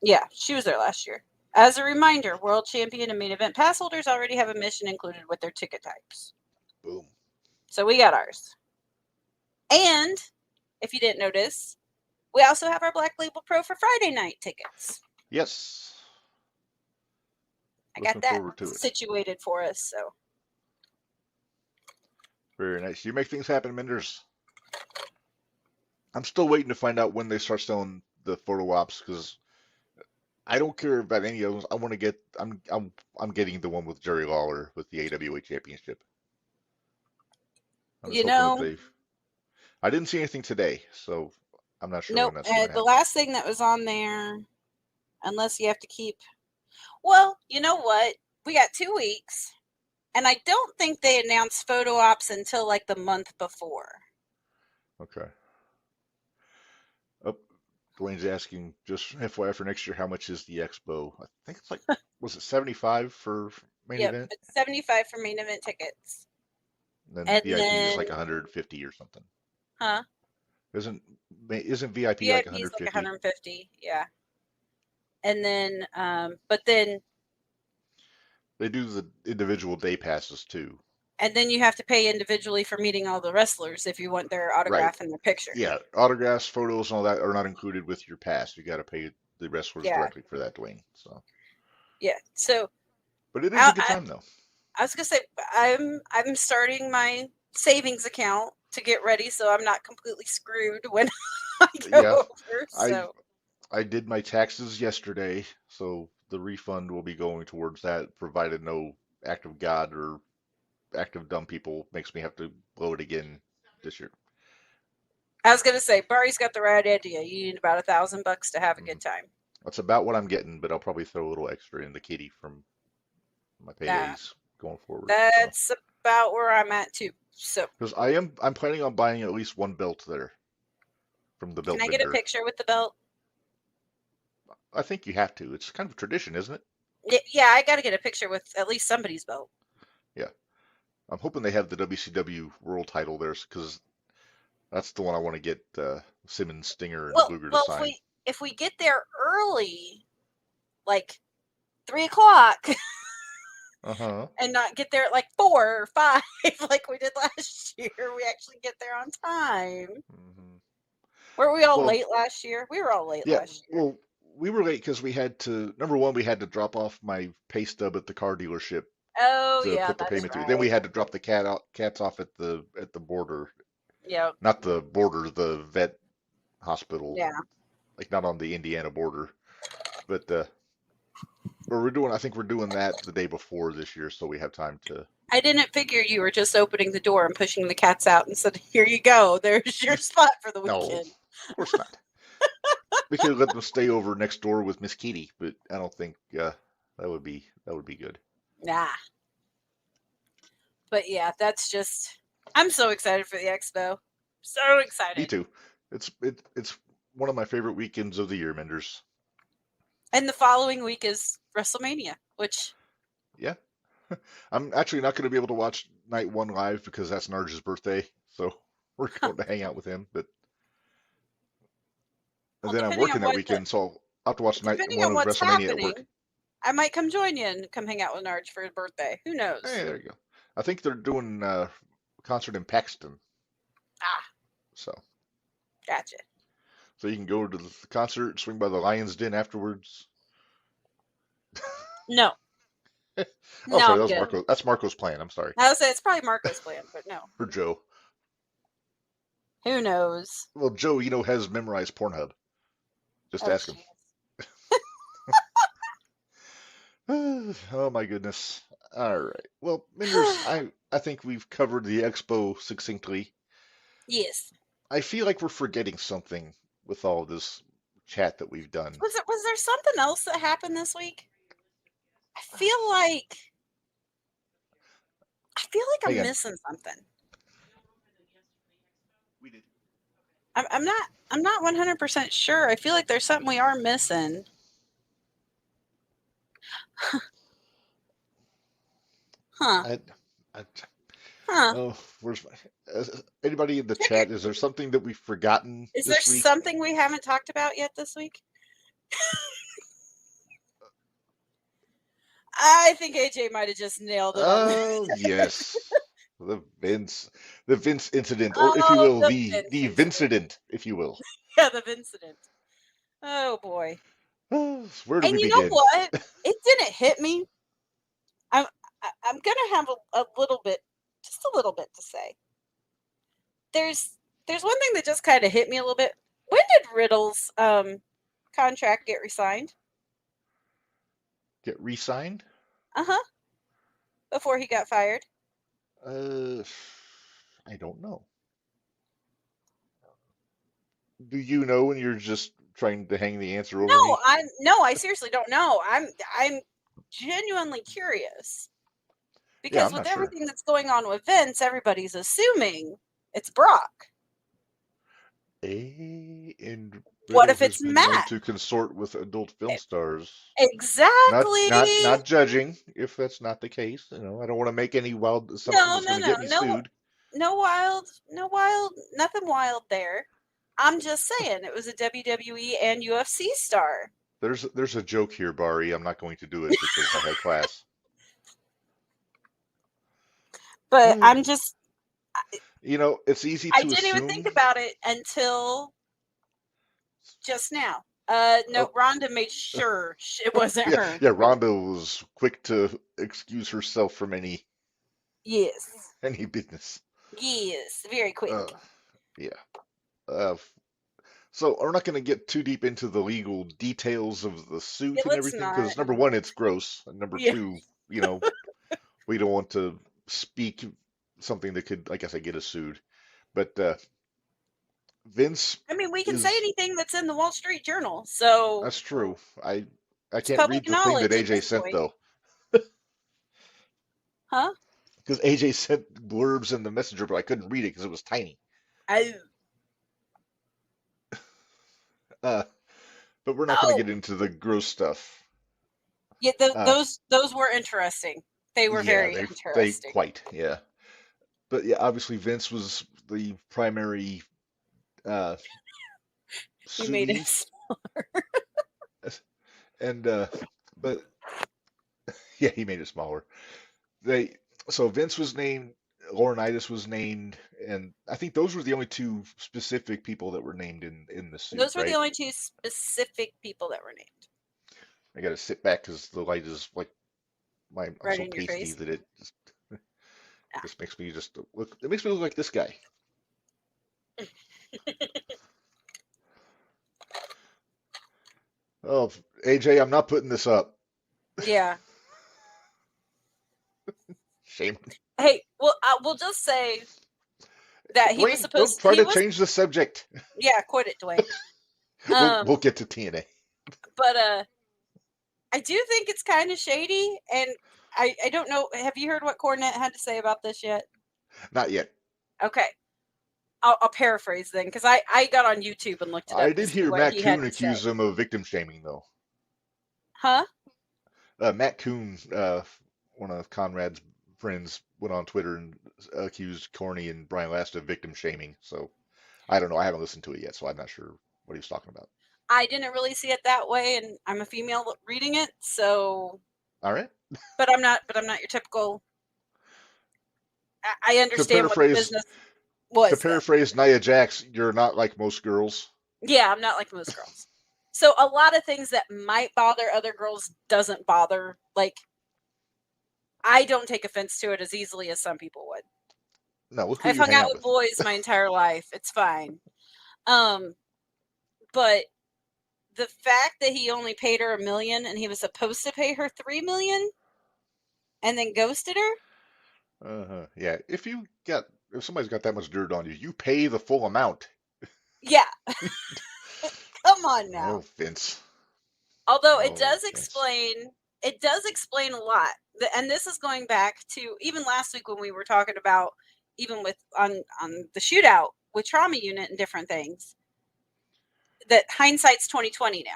Yeah, she was there last year. As a reminder, World Champion and Main Event pass holders already have a mission included with their ticket types. Boom. So we got ours. And if you didn't notice, we also have our Black Label Pro for Friday night tickets. Yes. I got that situated for us. So very nice. You make things happen, Minderz. I'm still waiting to find out when they start selling the photo ops because I don't care about any of those. I want to get. I'm getting the one with Jerry Lawler with the AWA Championship. You know, I didn't see anything today, so I'm not sure. Nope. When that's the last thing that was on there, unless you have to keep. Well, you know what? We got 2 weeks, and I don't think they announced photo ops until like the month before. Okay. Oh, Dwayne's asking, just FYI for next year, how much is the expo? I think it's like, was it 75 for main event? Yep, it's 75 for main event tickets. And then VIP is like 150 or something. Huh? Isn't VIP VIP like 150? is like 150, yeah. And then, but then they do the individual day passes too. And then you have to pay individually for meeting all the wrestlers if you want their autograph and their picture. Yeah, autographs, photos, and all that are not included with your pass. You got to pay the wrestlers directly for that, Dwayne. So. Yeah. So. But it is a good time though. I was gonna say I'm starting my savings account to get ready, so I'm not completely screwed when I go over. So. I did my taxes yesterday, so the refund will be going towards that, provided no act of God or act of dumb people makes me have to blow it again this year. I was gonna say, Barry's got the right idea. You need about $1,000 to have a good time. That's about what I'm getting, but I'll probably throw a little extra in the kitty from my paydays going forward. That's about where I'm at too. So because I'm planning on buying at least one belt there from the belt. Can I get a picture with the belt? I think you have to. It's kind of a tradition, isn't it? Yeah, I got to get a picture with at least somebody's belt. Yeah. I'm hoping they have the WCW World title there because that's the one I want to get Simmons, Stinger, and Luger to sign. If we get there early, like 3 o'clock, and not get there at like 4 or 5 like we did last year, we actually get there on time. Mm-hmm. Were we all late last year? We were all late last year. Well, we were late because we had to, number one, we had to drop off my pay stub at the car dealership. Oh, to put the payment through. Then we had to drop the cats off at the border. Yeah. Not the border, the vet hospital. Yeah. Like not on the Indiana border. But I think we're doing that the day before this year, so we have time to. I didn't figure you were just opening the door and pushing the cats out and said, "Here you go. There's your spot for the weekend." No, of course not. We could let them stay over next door with Miss Kitty, but I don't think that would be good. Nah. But yeah, that's just. I'm so excited for the expo. So excited. Me too. It's one of my favorite weekends of the year, Minderz. And the following week is WrestleMania, which. Yeah. I'm actually not going to be able to watch Night 1 live because that's Narge's birthday, so we're going to hang out with him. But and then I'm working that weekend, so I'll have to watch Night 1 of WrestleMania at work. I might come join you and come hang out with Narge for his birthday. Who knows? Hey, there you go. I think they're doing a concert in Paxton. Ah. So. Gotcha. So you can go to the concert, swing by the Lion's Den afterwards. No. Oh, No, sorry, I'm that was good. Marco. That's Marco's plan. I'm sorry. I would say it's probably Marco's plan, but no. For Joe. Who knows? Well, Joe, has memorized Pornhub. Just Oh, ask him. jeez. Oh my goodness. All right. Well, Minderz, I think we've covered the expo succinctly. Yes. I feel like we're forgetting something with all this chat that we've done. Was there something else that happened this week? I feel like I'm Hang on. missing something. We did. I'm not 100% sure. I feel like there's something we are missing. Huh. Huh. Oh, where's anybody in the chat? Is there something that we've forgotten Is there this week? something we haven't talked about yet this week? I think AJ might have just nailed it. Oh, yes. The Vince incident, or if you will, the Vincident, if you will. Yeah, the Vincident. Oh boy. Where do we And you begin? know what? It didn't hit me. I'm gonna have a little bit, just a little bit to say. There's one thing that just kind of hit me a little bit. When did Riddle's contract get re-signed? Get re-signed? Uh-huh. Before he got fired? I don't know. Do you know, and you're just trying to hang the answer over me? I seriously don't know. I'm genuinely curious. Because with everything that's going on with Vince, everybody's assuming it's Brock. And what if it's Matt? Known to consort with adult film stars. Exactly. Not judging if that's not the case. I don't want to make any wild assumptions that's going to get me sued. No wild, nothing wild there. I'm just saying it was a WWE and UFC star. There's a joke here, Bari. I'm not going to do it because I had class. But I'm just... it's easy to assume. I didn't even think about it until just now. Rhonda made sure it wasn't her. Yeah, Rhonda was quick to excuse herself from any business. Yes, very quick. Yeah. So we're not going to get too deep into the legal details of the suit and everything because number one, it's gross, and number two, we don't want to speak something that could, like I said, get us sued. But Vince. I mean, we can say anything that's in the Wall Street Journal. So that's true. I can't read the thing that AJ sent though. Huh? Because AJ sent blurbs in the messenger, but I couldn't read it because it was tiny. But we're not going to get into the gross stuff. Yeah, those were interesting. They were very interesting. Yeah. But yeah, obviously Vince was the primary. He made it smaller. And but yeah, he made it smaller. So Vince was named, Laurinaitis was named, and I think those were the only two specific people that were named in the suit. Those were the only two specific people that were named. I got to sit back because the light is like I'm so pasty that it just makes me just look. It makes me look like this guy. Oh, AJ, I'm not putting this up. Yeah. Shame. Hey, well, I will just say that he was supposed. Don't try to change the subject. Yeah, quit it, Dwayne. We'll get to TNA. But I do think it's kind of shady, and I don't know. Have you heard what Cornette had to say about this yet? Not yet. Okay. I'll paraphrase then, because I got on YouTube and looked it up. I did hear Matt Coon accuse him of victim shaming, though. Huh? Matt Coon, one of Conrad's friends, went on Twitter and accused Corny and Brian Last of victim shaming. So I don't know. I haven't listened to it yet, so I'm not sure what he was talking about. I didn't really see it that way, and I'm a female reading it, so. All right. But I'm not your typical. I understand what the business was. To paraphrase Nia Jax, you're not like most girls. Yeah, I'm not like most girls. So a lot of things that might bother other girls doesn't bother. Like, I don't take offense to it as easily as some people would. No, look who I've you hung hang out out with with. boys my entire life. It's fine. But the fact that he only paid her $1 million and he was supposed to pay her $3 million and then ghosted her. Yeah. If somebody's got that much dirt on you, you pay the full amount. Yeah, come on Oh, now. Vince. Although Oh, Vince. it does explain a lot. And this is going back to even last week when we were talking about even with on the shootout with trauma unit and different things. That hindsight's 2020 now.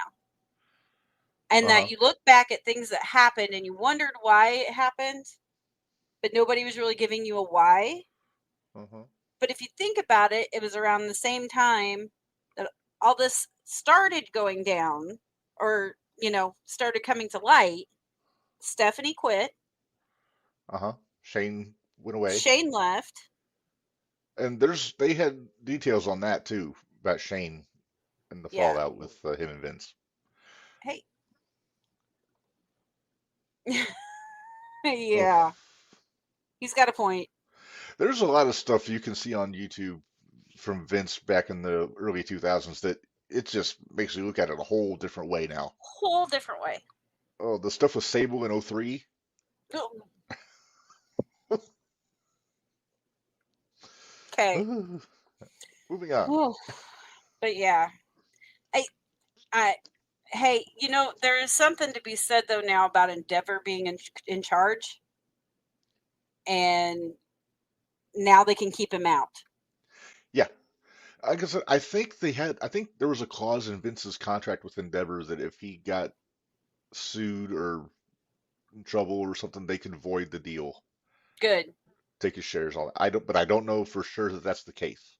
And Uh-huh. that you look back at things that happened and you wondered why it happened, but nobody was really giving you a why. Uh-huh. But if you think about it, it was around the same time that all this started going down or, started coming to light. Stephanie quit. Uh-huh. Shane went away. Shane left. And they had details on that too, about Shane and the Yeah. fallout with him and Vince. Hey. Ugh. Yeah. He's got a point. There's a lot of stuff you can see on YouTube from Vince back in the early 2000s that it just makes you look at it a whole different way now. Whole different way. Oh, the stuff with Sable in 03. Okay. Moving on. Oh, but yeah. Hey, there is something to be said though now about Endeavor being in charge, and now they can keep him out. Yeah. Like I said, I think there was a clause in Vince's contract with Endeavor that if he got sued or in trouble or something, they could void the deal, Good. take his shares, all that. I don't know for sure that that's the case.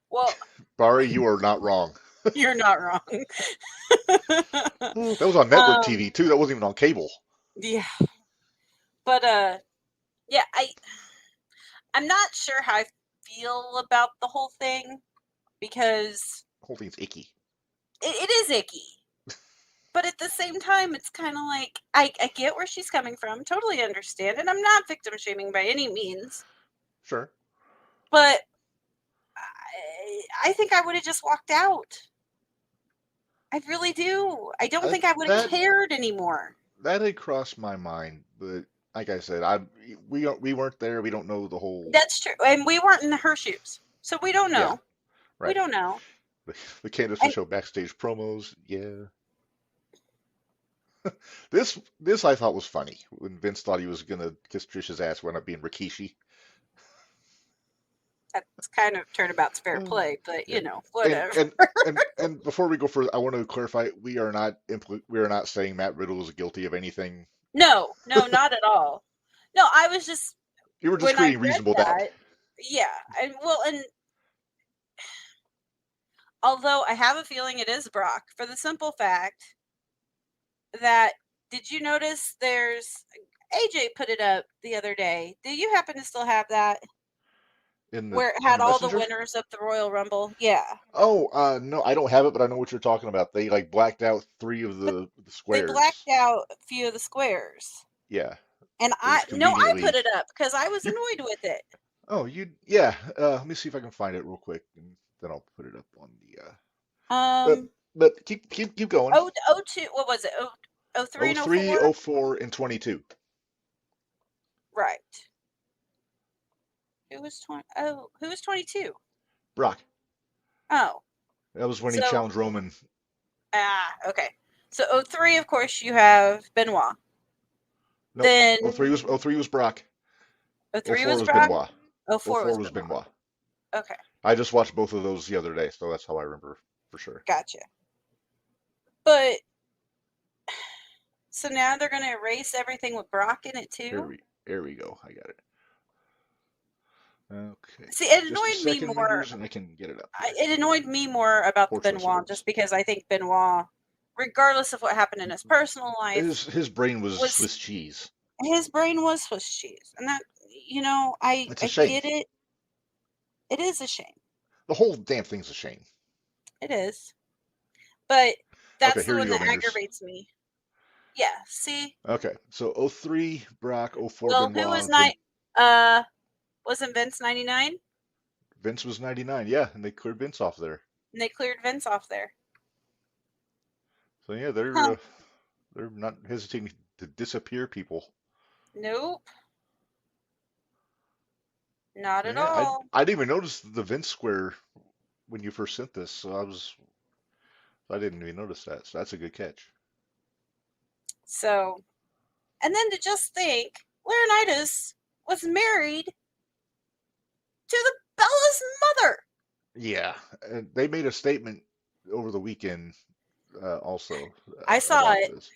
Well, Barry, you are not wrong. you're not wrong. That was on network TV too. That wasn't even on cable. Yeah. But yeah, I'm not sure how I feel about the whole thing because The whole thing's icky. it is icky. But at the same time, it's kind of like I get where she's coming from, totally understand, and I'm not victim shaming by any means. Sure. But I think I would have just walked out. I really do. I don't think I would have That cared anymore. that had crossed my mind, but like I said, we weren't there. We don't know the whole. That's true, and we weren't in her shoes, so we don't know. Yeah, We right. don't know. The Candace And Show backstage promos. Yeah. This I thought was funny when Vince thought he was gonna kiss Trish's ass, wound up being Rikishi. that's kind of turnabout's fair play, but Yeah. whatever. And before we go further, I want to clarify: we are not saying Matt Riddle is guilty of anything. No, not at all. No, I was just You were just when I creating read reasonable doubt. that. Yeah, and although I have a feeling it is Brock, for the simple fact that did you notice there's AJ put it up the other day? Do you happen to still have that? Where it In had the all the messenger. winners of the Royal Rumble? Yeah. Oh, no, I don't have it, but I know what you're talking about. They like blacked out 3 of But the they squares. blacked out a few of the squares. Yeah, And it was I conveniently. put it up because I was You. annoyed with it. Oh, yeah. Let me see if I can find it real quick, and then I'll put it up on the. But keep going. 02, what was it? 03 and 03, 04? 04, and 22. Right. Who was 20? Oh, who was 22? Brock. Oh. That was when he So, challenged Roman. okay. So 03, of course, you have Benoit. No, Then 03 was Brock. 03 04 was was Brock. Benoit. 04 was 04 was Benoit. Benoit. Okay. I just watched both of those the other day, so that's how I remember for sure. Gotcha. But so now they're going to erase everything with Brock in it too? Here we go. I got it. Okay. See, it Just a annoyed me second, more. Minderz, and I can get it up. It annoyed me more about the Poor choice of Benoit words. just because I think Benoit, regardless of what happened in his personal life, His brain was Swiss cheese. His brain was Swiss cheese, and that I It's a shame. get it. It is a shame. The whole damn thing's a shame. It is. But that's Okay, the here you one go, that Minderz. aggravates me. Yeah, see? Okay, so 03 Brock, 04 Well, who was Benoit. wasn't Vince 99? Vince was 99, yeah, and they cleared Vince off there. And they cleared Vince off there. So yeah, Huh. they're not hesitating to disappear people. Nope. Not at Yeah, I all. I didn't even notice the Vince square when you first sent this, so I didn't even notice that. So that's a good catch. So, and then to just think, Laurinaitis was married to the Bella's mother. Yeah, and they made a statement over the weekend also I saw about it. this.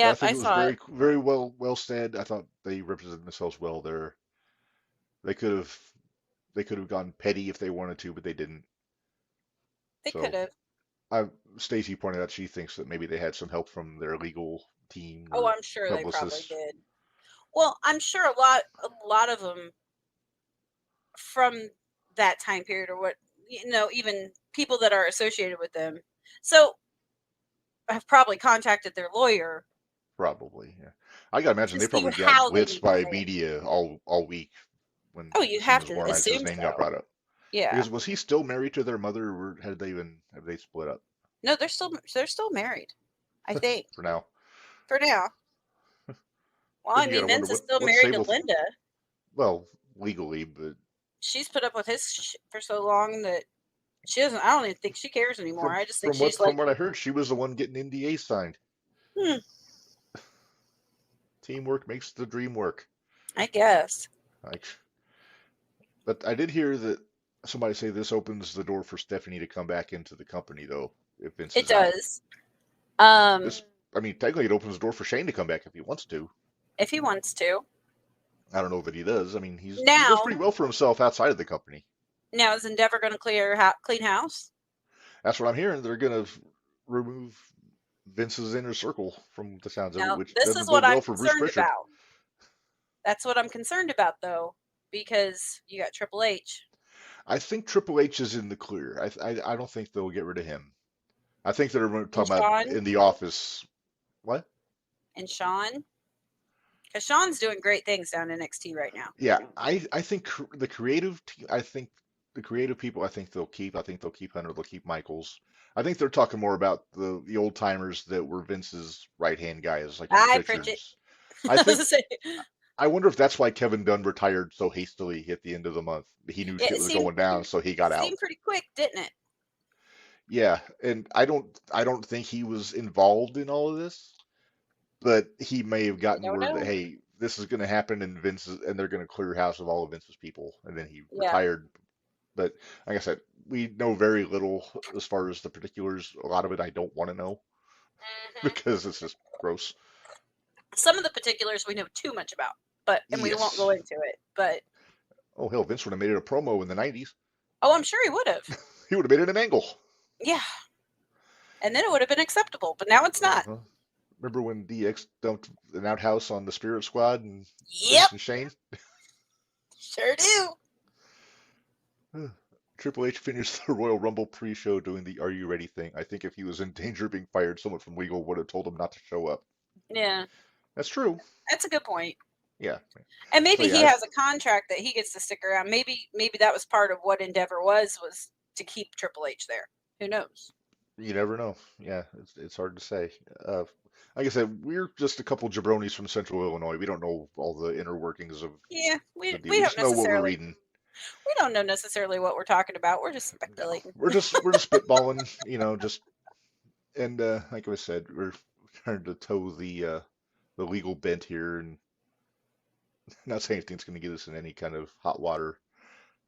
But I Yep, think I it was saw it. very well said. I thought they represented themselves well there. They could have they could have gone petty if they wanted to, but they didn't. They could So have. Stacy pointed out she thinks that maybe they had some help from their legal team Oh, or I'm sure they probably publicists. did. Well, I'm sure a lot of them from that time period, or what, even people that are associated with them. So have probably contacted their lawyer Probably, yeah. I gotta imagine to they see probably got how they blitzed need to by say it. media all week when Oh, you as soon have as to Laurinaitis' assume name got so. brought up. Yeah. Because was he still married to their mother, or have they split up No, they're still married, I think, for now? for now. Well, Then I you mean, gotta wonder Vince is still what married to Sable. Linda. Well, legally, but She's put up with his for so long that she doesn't. I don't even think she cares anymore. I just think she's from like, what I heard, she was the one getting NDA signed. hmm, Teamwork makes the dream work. I guess Like, but I did hear that somebody say this opens the door for Stephanie to come back into the company, though, if Vince it is out. does. Um, This, I mean, technically, it opens the door for Shane to come back if he wants to. if he wants to. I don't know that he does. I mean, he does Now, pretty well for himself outside of the company. now is Endeavor going to clean house? That's what I'm hearing. They're gonna remove Vince's inner circle from the sounds of it, Now, which this is doesn't what bode I'm well for Bruce concerned Pritchard. about. That's what I'm concerned about, though, because you got Triple H I think Triple H is in the clear. I don't think they'll get rid of him. I think they're talking and about Sean in the office. What? and Sean, because Sean's doing great things down in NXT right now. Yeah, I think the creative I think the creative people. I think they'll keep. I think they'll keep Hunter. They'll keep Michaels. I think they're talking more about the old timers that were Vince's right hand guys, like your Bye, Pritchett. Pritchards. I think I wonder if that's why Kevin Dunn retired so hastily at the end of the month. He knew shit It was seemed going down, so he got out. pretty quick, didn't it? Yeah, and I don't think he was involved in all of this, but he may have I gotten don't word that know. hey, this is going to happen, and and they're going to clear house of all of Vince's people, and then he Yeah. retired. But like I said, we know very little as far as the particulars. A lot of it I don't want to know because it's just gross. Some of the particulars we know too much about, and we won't Yes. go into it. But Oh hell, Vince would have made it a promo in the '90s. oh, I'm sure he would have. He would have made it an angle. Yeah, and then it would have been acceptable. But now it's not. Uh-huh. Remember when DX dumped an outhouse on the Spirit Squad and Yep, Vince and Shane? sure do. Triple H finished the Royal Rumble pre-show doing the "Are you ready" thing. I think if he was in danger of being fired, someone from legal would have told him not to show up. Yeah, That's true. that's a good point. Yeah. And So maybe he yeah, has a contract that he gets to stick around. Maybe that was part of what Endeavor was to keep Triple H there. Who knows? you never know. Yeah, it's hard to say. Like I said, we're just a couple jabronis from Central Illinois. We don't know all the inner workings of Yeah, the deal. we We don't just know what we're necessarily reading. we don't know necessarily what we're talking about. We're just No, speculating. we're just spitballing, just and like I said, we're trying to toe the legal bent here, and not saying anything's going to get us in any kind of hot water.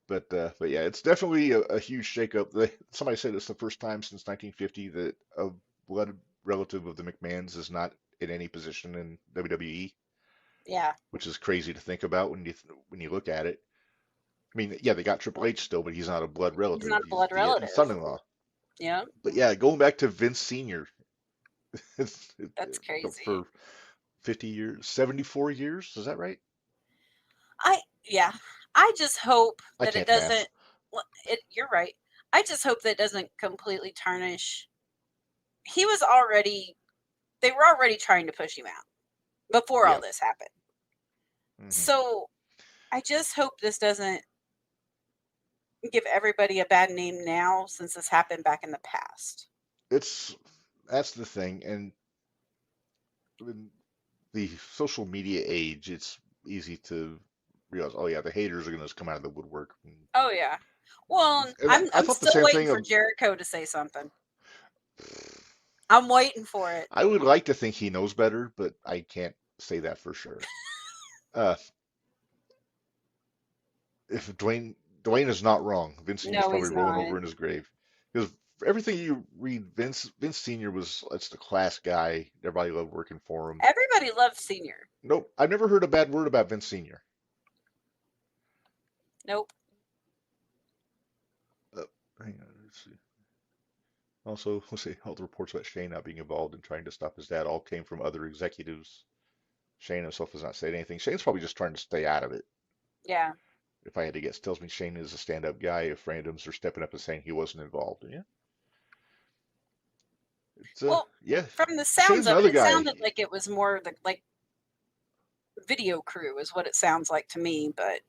But yeah, it's definitely a huge shakeup. Somebody said it's the first time since 1950 that a blood relative of the McMahons is not in any position in WWE, Yeah, which is crazy to think about when you look at it. I mean, yeah, they got Triple H still, but he's not a blood he's relative. not a He's blood the relative. son-in-law. Yeah, But yeah, going back to Vince Senior, that's crazy. for 50 years, 74 years, is that right? I just hope I that it can't math. doesn't. You're right. I just hope that doesn't completely tarnish. He was already, they were already trying to push him out before all Yeah. this happened. Hmm. So I just hope this doesn't give everybody a bad name now since this happened back in the past. That's the thing, and in the social media age, it's easy to realize, oh yeah, the haters are gonna just come out of the woodwork. Oh yeah. Well, And I I'm thought the still same waiting thing for of, Jericho to say something. I'm waiting for it. I would like to think he knows better, but I can't say that for sure. Uh, if Dwayne is not wrong, Vince Senior's No, probably he's rolling not. over in his grave because for everything you read, Vince Senior was that's the class guy. Everybody loved working for him. Everybody loved Senior. Nope, I've never heard a bad word about Vince Senior. Nope. Hang on, let's see. Also, let's see, all the reports about Shane not being involved in trying to stop his dad all came from other executives. Shane himself has not said anything. Shane's probably just trying to stay out of it. Yeah. If I had to guess, tells me Shane is a stand-up guy. If randoms are stepping up and saying he wasn't involved, yeah, it's Well, yeah. from the sounds Shane's of it, another it guy. sounded like it was more the like video crew is what it sounds like to me, but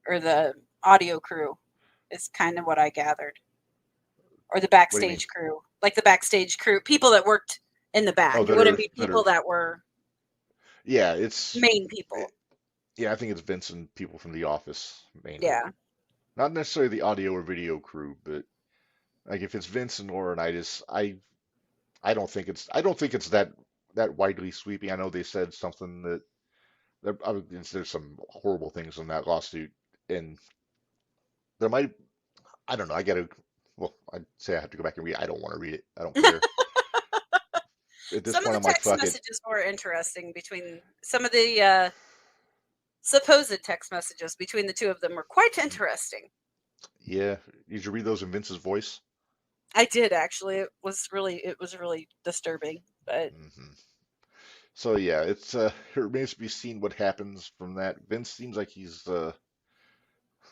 or the audio crew is kind of what I gathered. Or the What do you mean? backstage crew. Like the backstage crew, people that worked in the Oh, back. It wouldn't be people that were yeah. It's main people. yeah. I think it's Vince and people from the office mainly. Yeah. Not necessarily the audio or video crew, but like if it's Vince and Laurinaitis, I don't think it's that widely sweeping. I know they said something that there's some horrible things in that lawsuit, and there might I don't know. I gotta well, I'd say I have to go back and read. I don't want to read it. I don't care. At this Some of point, the I'm like, text fuck it. messages were interesting between some of the supposed text messages between the two of them were quite interesting. Yeah, did you read those in Vince's voice? I did actually. It was really disturbing. But Hmm. So yeah, it remains to be seen what happens from that. Vince seems like he's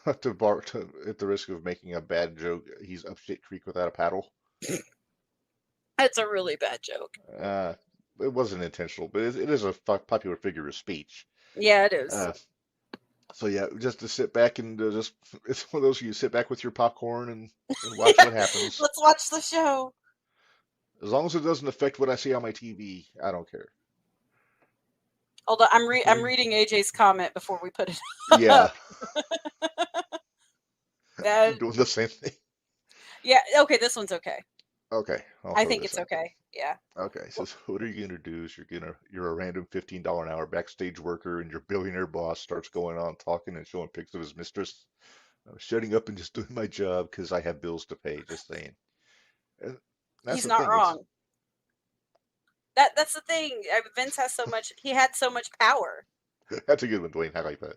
at the risk of making a bad joke. He's up shit creek without a paddle. it's a really bad joke. Uh, it wasn't intentional, but it is a popular figure of speech. Yeah, it is. Uh, so yeah, just to sit back and just it's one of those you sit back with your popcorn and watch Yeah, what happens. let's watch the show. As long as it doesn't affect what I see on my TV, I don't care. Hold on, I'm Okay. reading AJ's comment before we put it Yeah, up. That I'm doing the same thing. yeah, okay, this one's okay. Okay, I'll I throw think this it's up. okay. Yeah. Okay, so what are you gonna do? Is you're a random $15 an hour backstage worker, and your billionaire boss starts going on talking and showing pics of his mistress. I'm shutting up and just doing my job because I have bills to pay. Just saying. And that's He's the not thing. It's wrong. That's the thing. Vince has so much. He had so much power. that's a good one, Dwayne. I like that.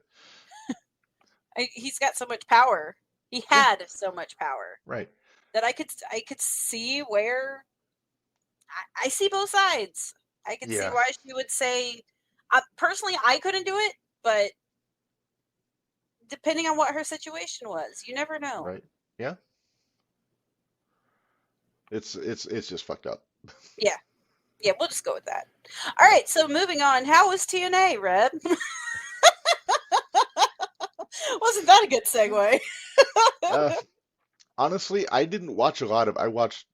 He's got so much power. He Yeah, had so much power right. that I could see where I see both sides. I could see Yeah, why she would say. Personally, I couldn't do it, but depending on what her situation was, you never know. right. Yeah, it's just fucked up. Yeah, yeah, we'll just go with that. All Yeah. right, so moving on. How was TNA, Reb? Wasn't that a good segue? Uh, honestly, I didn't watch a lot of. I watched.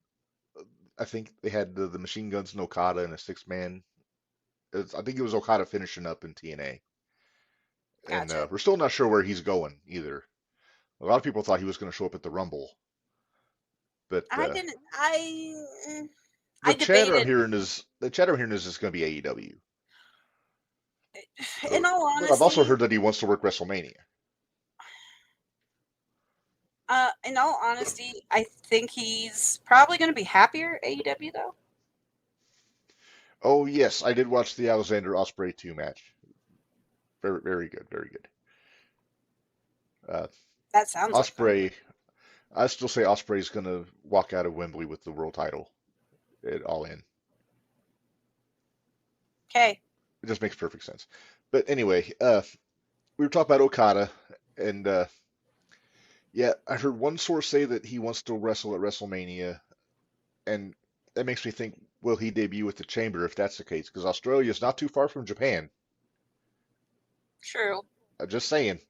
I think they had the Machine Guns and Okada in a six man. I think it was Okada finishing up in TNA, and Gotcha. we're still not sure where he's going either. A lot of people thought he was going to show up at the Rumble, but I didn't. I the chatter I'm debated. hearing is it's going to be AEW. In all But I've also honesty, heard that he wants to work WrestleMania. I think he's probably going to be happier AEW though. Oh yes, I did watch the Alexander Osprey 2 match. Very very good, very good. Uh, That sounds like fun. Osprey, I still say Osprey's going to walk out of Wembley with the world title. It all in. Okay. It just makes perfect sense. But anyway, we were talking about Okada, and Yeah, I heard one source say that he wants to wrestle at WrestleMania, and that makes me think, will he debut at the Chamber if that's the case? Because Australia is not too far from Japan. True. I'm just saying.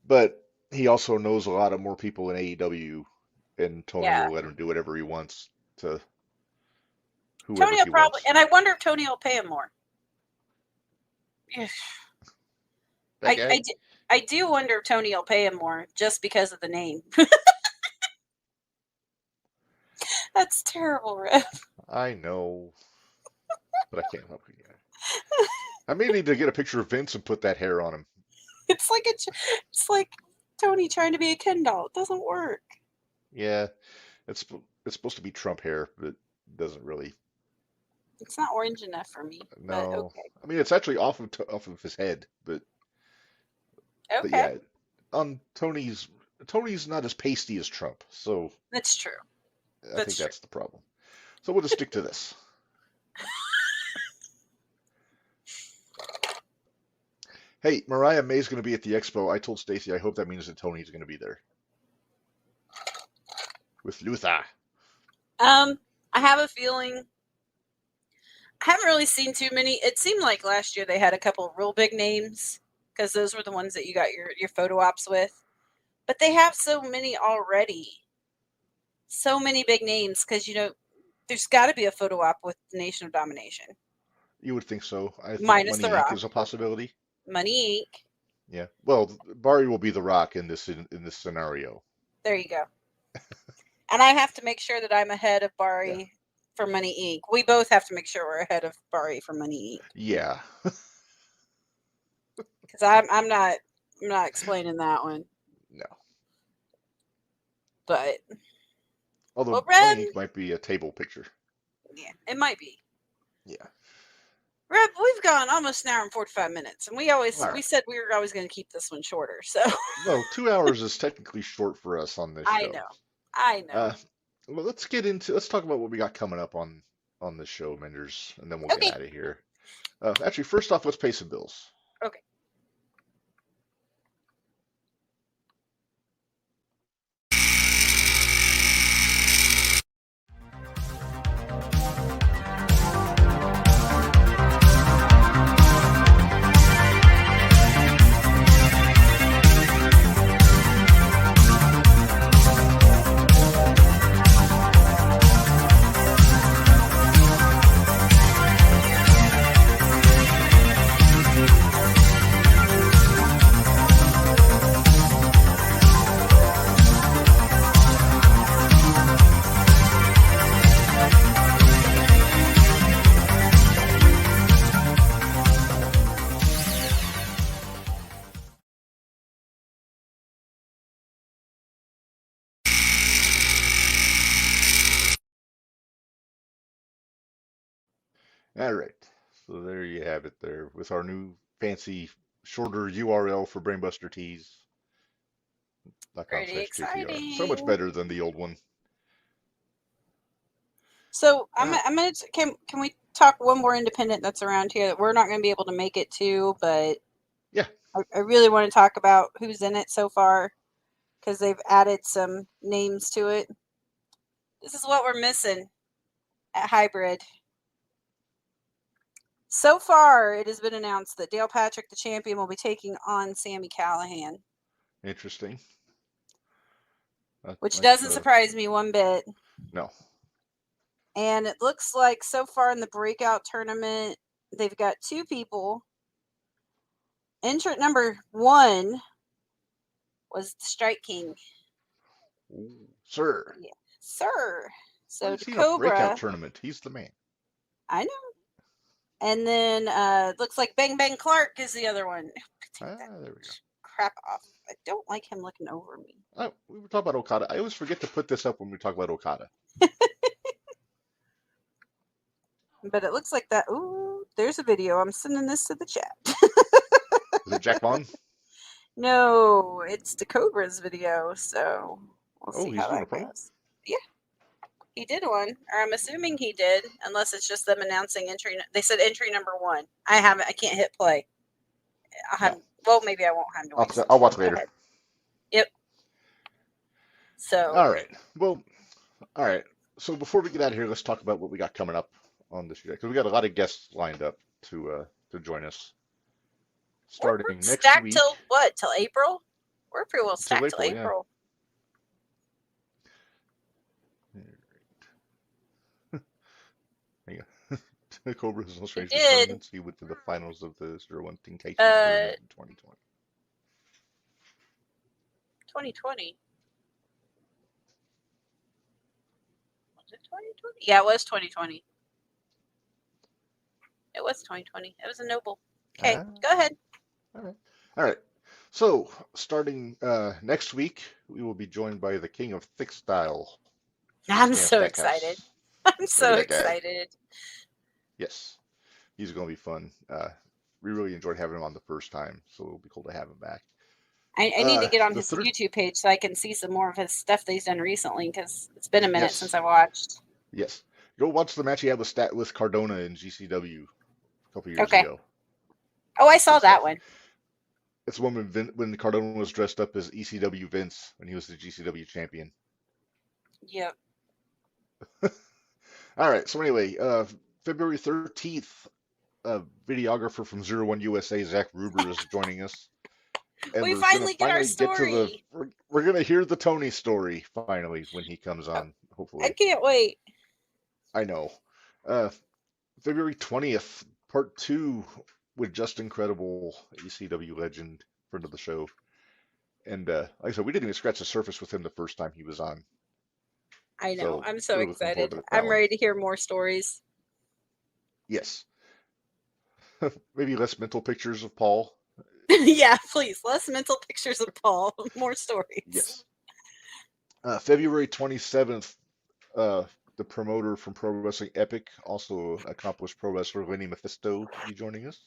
But he also knows a lot of more people in AEW, and Tony Yeah. will let him do whatever he wants to whoever Tony will he probably, wants. and I wonder if Tony will pay him more. Yeah. That guy? I do wonder if Tony will pay him more just because of the name. That's terrible, Rick. I know, but I can't help it. I may need to get a picture of Vince and put that hair on him. It's like Tony trying to be a Ken doll. It doesn't work. Yeah, it's supposed to be Trump hair, but it doesn't really. It's not orange enough for me. But No, okay. I mean it's actually off of his head, but Okay. yeah, on Tony's not as pasty as Trump, so That's true. I think that's the problem. So we'll just stick to this. Hey, Mariah May's going to be at the expo. I told Stacy I hope that means that Tony's going to be there with Luther. I have a feeling. I haven't really seen too many. It seemed like last year they had a couple of real big names because those were the ones that you got your photo ops with. But they have so many already. So many big names because, there's got to be a photo op with Nation of Domination. You would think so. I think Minus Money The Inc. Rock. is a possibility. Money Inc. Yeah. Well, Barry will be The Rock in this scenario. There you go. And I have to make sure that I'm ahead of Barry for Money Inc. We both have to make sure we're ahead of Barry for Money Inc. Yeah. Because I'm not explaining that one. No. But Although Reb, Money Inc. might be a table picture. Yeah, it might be. Yeah. Reb, we've gone almost an hour and 45 minutes, and we said we were always going to keep this one shorter. So no, 2 hours is technically short for us on this show. I know. Well, let's talk about what we got coming up on this show, Minderz, and then we'll get out of here. Actually, first off, let's pay some bills. Okay. All right. So there you have it there with our new fancy shorter URL for Brainbuster Tees. Pretty exciting. So much better than the old one. So I'm gonna can we talk one more independent that's around here that we're not going to be able to make it to, but yeah, I really want to talk about who's in it so far because they've added some names to it. This is what we're missing at Hybrid. So far, it has been announced that Dale Patrick, the champion, will be taking on Sami Callihan. Interesting. Which doesn't surprise me one bit. No. And it looks like so far in the breakout tournament, they've got two people. Entrant number 1 was the Strike King. Ooh, sir. Yeah, sir. So the Cobra. Breakout tournament. He's the man. I know. And then looks like Bang Bang Clark is the other one. There we go. Crap off. I don't like him looking over me. We were talking about Okada. I always forget to put this up when we talk about Okada. But it looks like that. Ooh, there's a video. I'm sending this to the chat. Is it Jack Vaughn? No, it's the Cobra's video. So we'll see how that goes. Yeah, he did one, or I'm assuming he did, unless it's just them announcing entry. They said entry number 1. I can't hit play. I'll have. No. Well, maybe I won't have to wait. I'll watch later. Yep. So All right. Well, all right. So before we get out of here, let's talk about what we got coming up on this year because we got a lot of guests lined up to join us we're starting next stacked week till what? Till April? We're pretty well till stacked till April. Yeah. April. Hang on. Cobra's no We strange to did. tournaments. He went to the finals of the 01 Tenkaichi Uh, tournament in 2020. 2020. Was it 2020? Yeah, it was 2020. It was 2020. It was a noble. Okay, Ah, go ahead. all right. All right. So starting next week, we will be joined by the king of thick style, I'm Sam so excited. Stackhouse. I'm Look so at that guy. excited. Yes, he's going to be fun. We really enjoyed having him on the first time, so it'll be cool to have him back. I need to get on The his third, YouTube page so I can see some more of his stuff that he's done recently because it's been a minute since yes, I watched. yes. Go watch the match he had with Cardona in GCW a couple years Okay. ago. Oh, I saw Good that stuff. one. It's the one when Cardona was dressed up as ECW Vince when he was the GCW champion. Yep. All right. So anyway, February 13th, videographer from 01 USA, Zach Ruber, is joining us. And We we're gonna finally get our finally get to the story. we're gonna hear the Tony story finally when he comes Oh, on, I hopefully. can't wait. I know. Uh, February 20th, part 2 with Just Incredible, ECW legend, friend of the show. And like I said, we didn't even scratch the surface with him the first time he was on. I know. So I'm so we're looking forward excited. to that I'm one. ready to hear more stories. Yes. Maybe less mental pictures of Paul. Yeah, please. Less mental pictures of Paul. More stories. Yes. February 27th, the promoter from Pro Wrestling Epic, also accomplished pro wrestler Lenny Mephisto, will be joining us.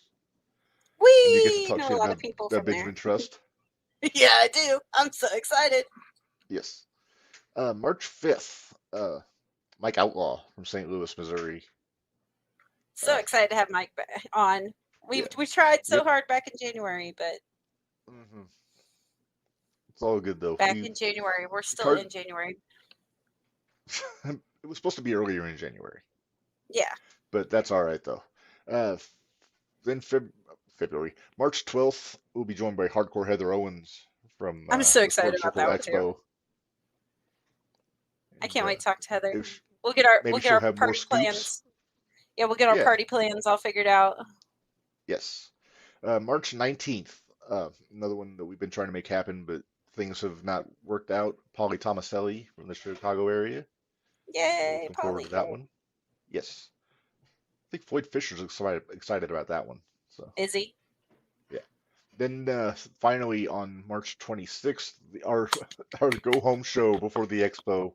And you get to We talk know to a him lot of people about from there. Benjamin Trust. Yeah, I do. I'm so excited. Yes. March 5th, Mike Outlaw from St. Louis, Missouri. So excited to have Mike on. Yeah. We tried so Yep. hard back in January, but hmm It's all good though. in January. We're still in January. It was supposed to be earlier in January, Yeah. but that's all right though. Uh, then February, March 12th, we'll be joined by Hardcore Heather Owens from I'm so the excited Sports about Circle that one too. Expo. I And, can't wait to talk to Heather. if, We'll get maybe she'll our have more party scoops. plans. Yeah, we'll get our Yeah, party plans all figured out. yes. March 19th, another one that we've been trying to make happen, but things have not worked out. Polly Tomaselli from the Chicago area. Yay, Looking forward Polly. to that one. Yes. I think Floyd Fisher's excited about that one. So Is he? yeah. Then finally on March 26th, our our go home show before the expo,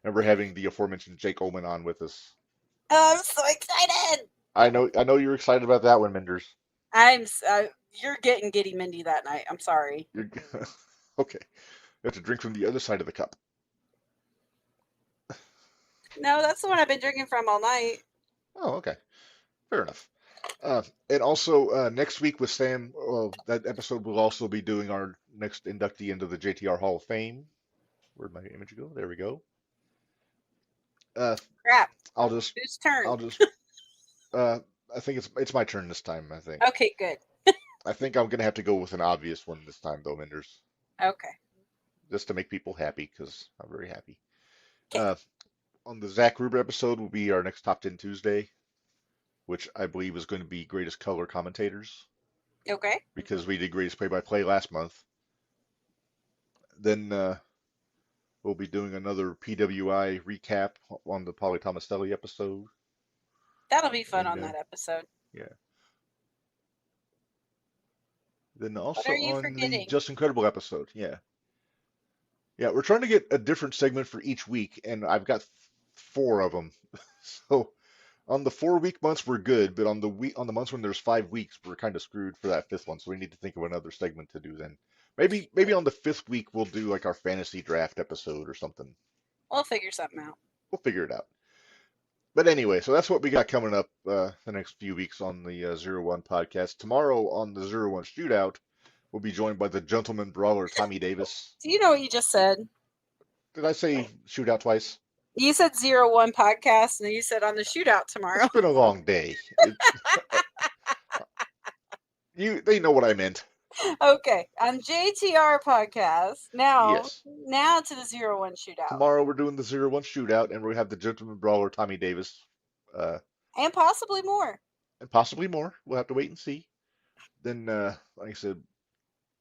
and we're having the aforementioned Jake Ullman on with us. Oh, I'm so excited. I know you're excited about that one, Minderz. You're getting Giddy Mindy that night. I'm sorry. You're okay. You have to drink from the other side of the cup. No, that's the one I've been drinking from all night. Oh, okay. Fair enough. And also next week with Sam, that episode will also be doing our next inductee into the JTR Hall of Fame. Where'd my image go? There we go. Crap. I'll just Whose turn? I think it's my turn this time, I think. Okay, good. I think I'm gonna have to go with an obvious one this time though, Minderz. Okay. Just to make people happy, because I'm very happy. Okay. On the Zach Ruber episode will be our next Top 10 Tuesday, which I believe is going to be greatest color commentators, Okay. because we did greatest play-by-play last month. Then we'll be doing another PWI recap on the Polly Tomaselli episode. That'll be fun And, on that episode. Yeah. Then also What are you on the forgetting? Just Incredible episode. Yeah. Yeah, we're trying to get a different segment for each week, and I've got 4 of them. So on the 4-week months we're good, but on the months when there's 5 weeks, we're kind of screwed for that 5th one. So we need to think of another segment to do then. Maybe on the 5th week we'll do like our fantasy draft episode or something. We'll figure something out. We'll figure it out. But anyway, so that's what we got coming up the next few weeks on the 01 podcast. Tomorrow on the 01 Shootout, we'll be joined by the gentleman brawler Tommy Davis. Do you know what you just said? Did I say shootout twice? You said 01 podcast, and then you said on the shootout tomorrow. It's been a long day. They know what I meant. Okay, on JTR podcast. Now Yes. to the 01 shootout. Tomorrow we're doing the 01 shootout, and we have the gentleman brawler Tommy Davis, And possibly more. and possibly more. We'll have to wait and see. Then, like I said,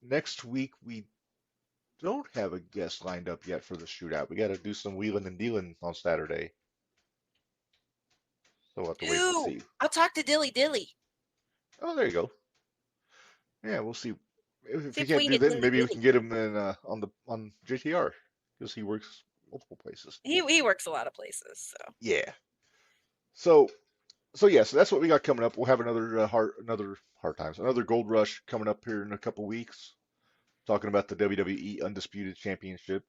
next week we don't have a guest lined up yet for the shootout. We got to do some wheeling and dealing on Saturday. So we'll have to wait and see. I'll talk to Dilly Dilly. Oh, there you go. Yeah, we'll see. If See you if can't we do get that, Dilly maybe we Dilly. can get him in on JTR because he works multiple places. He works a lot of places, so. Yeah. So yeah, so that's what we got coming up. We'll have another another Gold Rush coming up here in a couple weeks, talking about the WWE Undisputed Championship,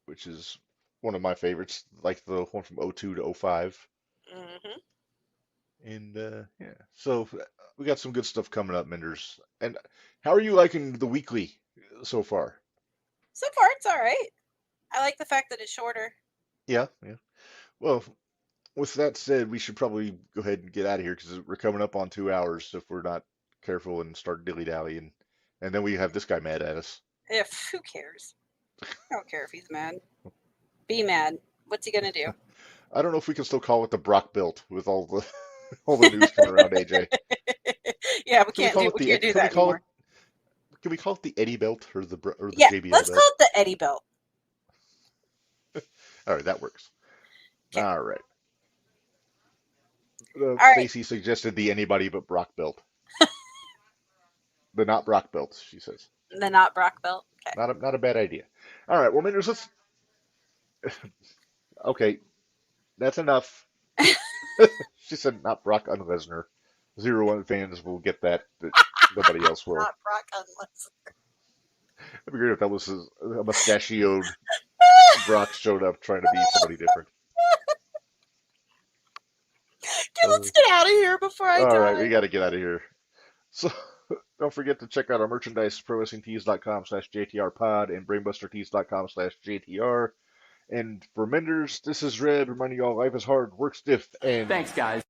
which is one of my favorites, like the one from '02 to '05. Mm-hmm. And yeah, so we got some good stuff coming up, Minderz. And how are you liking the weekly so far? So far, it's all right. I like the fact that it's shorter. Yeah. Well, with that said, we should probably go ahead and get out of here because we're coming up on 2 hours if we're not careful and start dilly-dallying. And then we have this guy mad at us. Who cares? I don't care if he's mad. Be mad. What's he gonna do? I don't know if we can still call it the Brock Belt with all the all the news coming around, AJ. Yeah, we can't do that anymore. Can we call it the Eddie Belt or the Yeah, JBL let's belt? call it the Eddie Belt. All right, that works. Okay. All right. right. Stacy suggested the anybody but Brock Belt. The not Brock Belt, she says. The not Brock Belt. Okay. Not a bad idea. All right, well, Minderz, let's. Okay, that's enough. She said not Brock and Lesnar. 01 fans will get that, but nobody else will. Not Brock unless. It'd be great if that was a mustachioed Brock showed up trying to be somebody different. Okay, let's get out of here before I die. All right, we got to get out of here. So don't forget to check out our merchandise, prowrestlingtees.com/JTRpod and brainbustertees.com/JTR. And for Minderz, this is Red reminding you all life is hard, work stiff, and Thanks, guys.